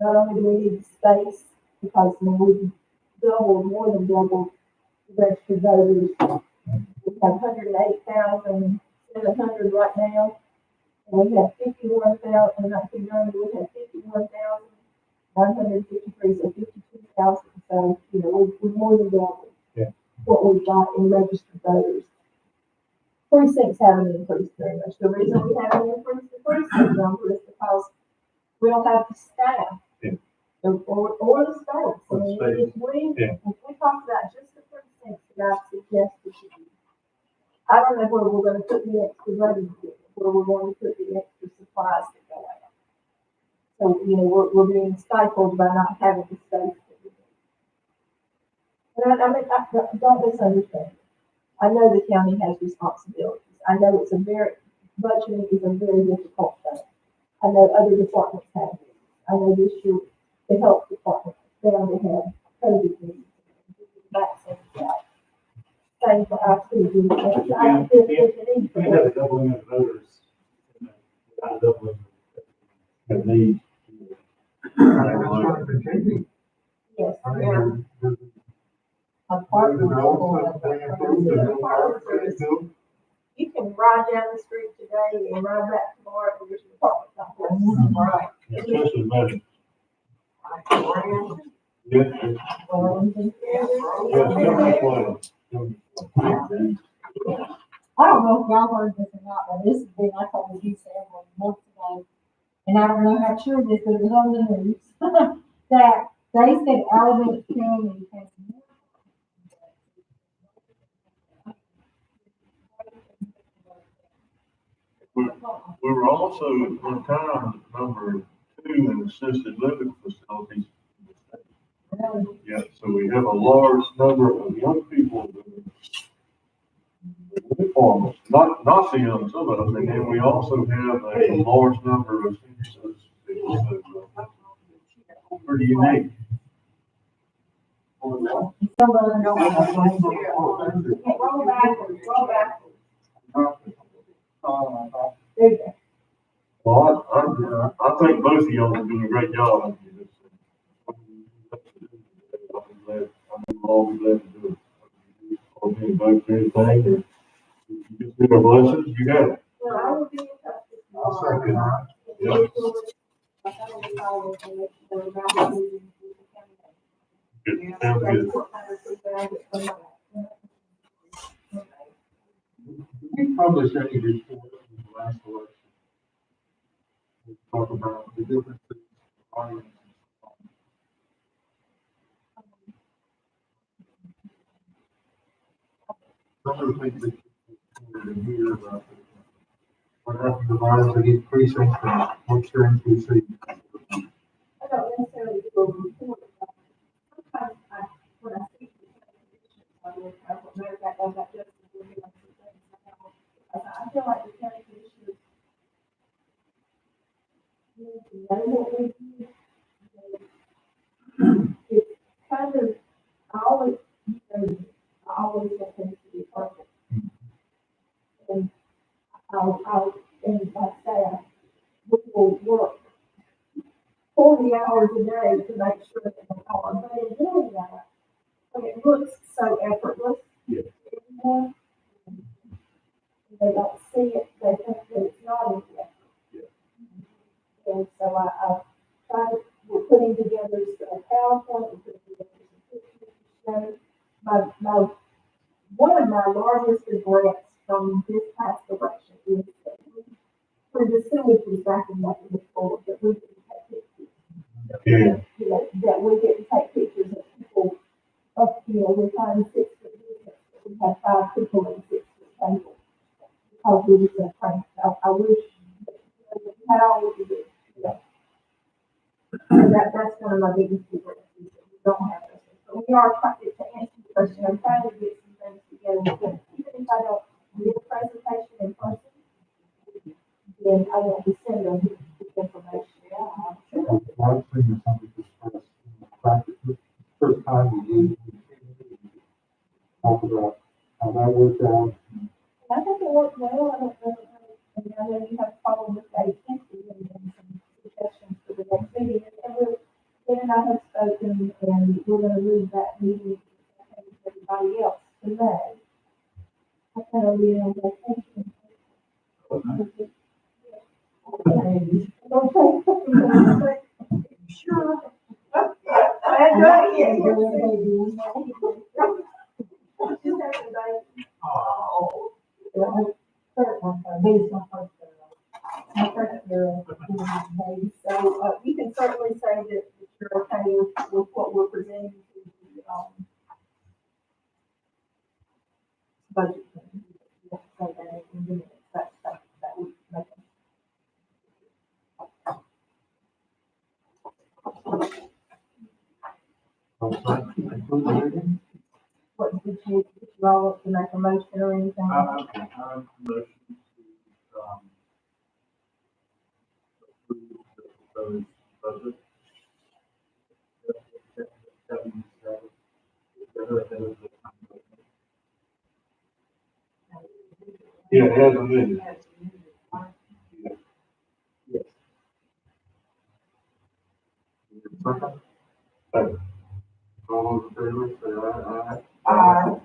not only do we need space, because we've doubled, more than doubled registered voters. We have 108,700 right now. And we have 51,000, not 59, we have 51,153, so 52,000. So, you know, we're more than double Yeah. what we've got in registered voters. Precincts haven't increased very much. The reason we haven't increased the precinct number is because we don't have the staff. Yeah. Or the states. I Or the mean, states. if we Yeah. talk about just the precincts that I've suggested to you, I don't know where we're gonna put the extra money, where we're going to put the extra supplies that go out. So, you know, we're being stifled by not having the space that we need. And I mean, don't misunderstand. I know the county has responsibilities. I know budgeting is a very difficult thing. I know other departments have it. I know this year, the health department found to have COVID needs. Vaccines out. Same for our citizens. I feel the need for We had a that. doubling of voters. Without a doubling. The need. And it's going to continue. Yes, I mean, yeah. there's Apartment development being approved, there's no park being built. You can ride down the street today and ride back tomorrow, and there's an apartment complex. Right. Especially medicine. Yeah. Arlington. Yeah, definitely. I don't know if y'all heard this or not, but this has been, I told you several months ago, and I don't know how true this is, it was on the news, that they said Alamance County has more. We were also at one time number 2 in assisted living facilities. Yeah, so we have a large number of young people that are informal, not the young, some of them, and then we also have a large number of senior citizens. Pretty unique. Some of them don't have a life here. Roll backwards, roll backwards. There you go. Well, I think both of y'all are doing a great job. I'll be glad to do it. Or be about anything, or you just do a blessing, you got it. Well, I will be in touch with you. I'll second that. Good, sounds good. We published any report in the last election. We talk about the differences. Some of the things that you hear about what happened to violence against precincts and what trends we see. I don't necessarily do a report. Sometimes when I speak to conditions, I will, matter of fact, I've got just to do some things now. I feel like the county commissioners need to know what we do. It's kind of, I always want things to be perfect. And and my staff, we will work 40 hours a day to make sure that they are, but in doing that, when it looks so effortless. Yeah. to everyone, they don't see it, they think that it's not an effort. Yeah. And so I we're putting together a PowerPoint, we're putting together some pictures to show. One of my largest regrets from this past election is that when the sewage was backing up in the floor, that we didn't take pictures. Yeah. You know, that we didn't take pictures of people, we're trying 6 foot distance, we had 5 people in 6 foot table. Because we were so frank, I wish that, we had all we could do. And that's one of my biggest regrets, is that we don't have those things. But we are trying to answer the question, I'm trying to get some things together, but even if I don't get a presentation in person, then I want to send them this information. One thing is something to stress, in fact, the first time we did, talk about how that worked out. I think it worked well, I don't know, and I know you have a problem with AT&T and some suggestions for the next meeting, and Ben and I have spoken, and we're gonna move that meeting with everybody else. today. I thought I'd be on vacation. Okay. Sure. And That's I can't right. do anything. Just have to like, Oh. This is my first girl. My first girl, baby. so, you can certainly say that you're okay with what we're presenting to the, budget committee. You have to say that in the minutes, that would make it. What, did you all want to make a motion or anything? I motion to, approve the proposed budget. Yeah, it has a minute. Yes. Second? Second. All those in favor, say aye.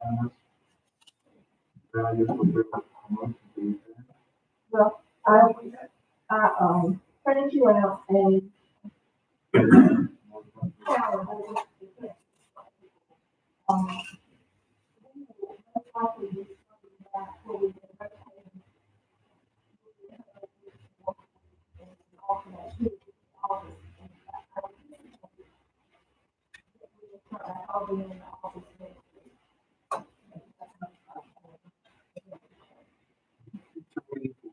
Unanimous. Then I guess we'll do a motion to adjourn. Well, I printed you out a calendar. Probably just back where we did rotating. I'll be in the office next week.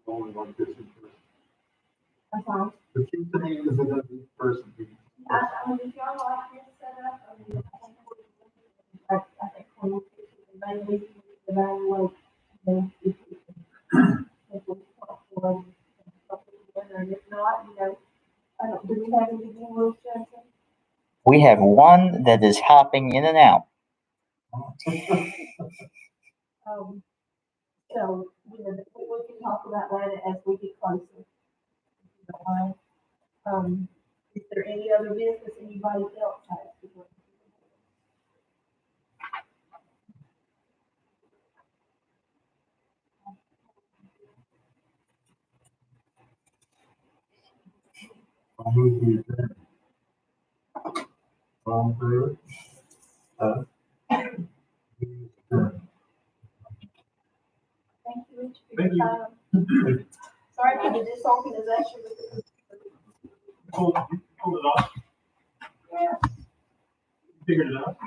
Only one person. I'm sorry. The chief thing is that each person. I mean, if y'all like this setup, I think when we get to the main meeting, we can evaluate, if we can, if we talk for them, and if not, I don't, do we have any new rules, Jensen? We have one that is hopping in and out. So, we can talk about that as we get closer. Alright. Is there any other business anybody else has to bring? I'll move to adjourn. All in favor? Meeting is adjourned. Thank you, Rich, for Thank your you. time. Sorry for the disorganization with the. Pull it off, Yeah. figured it out.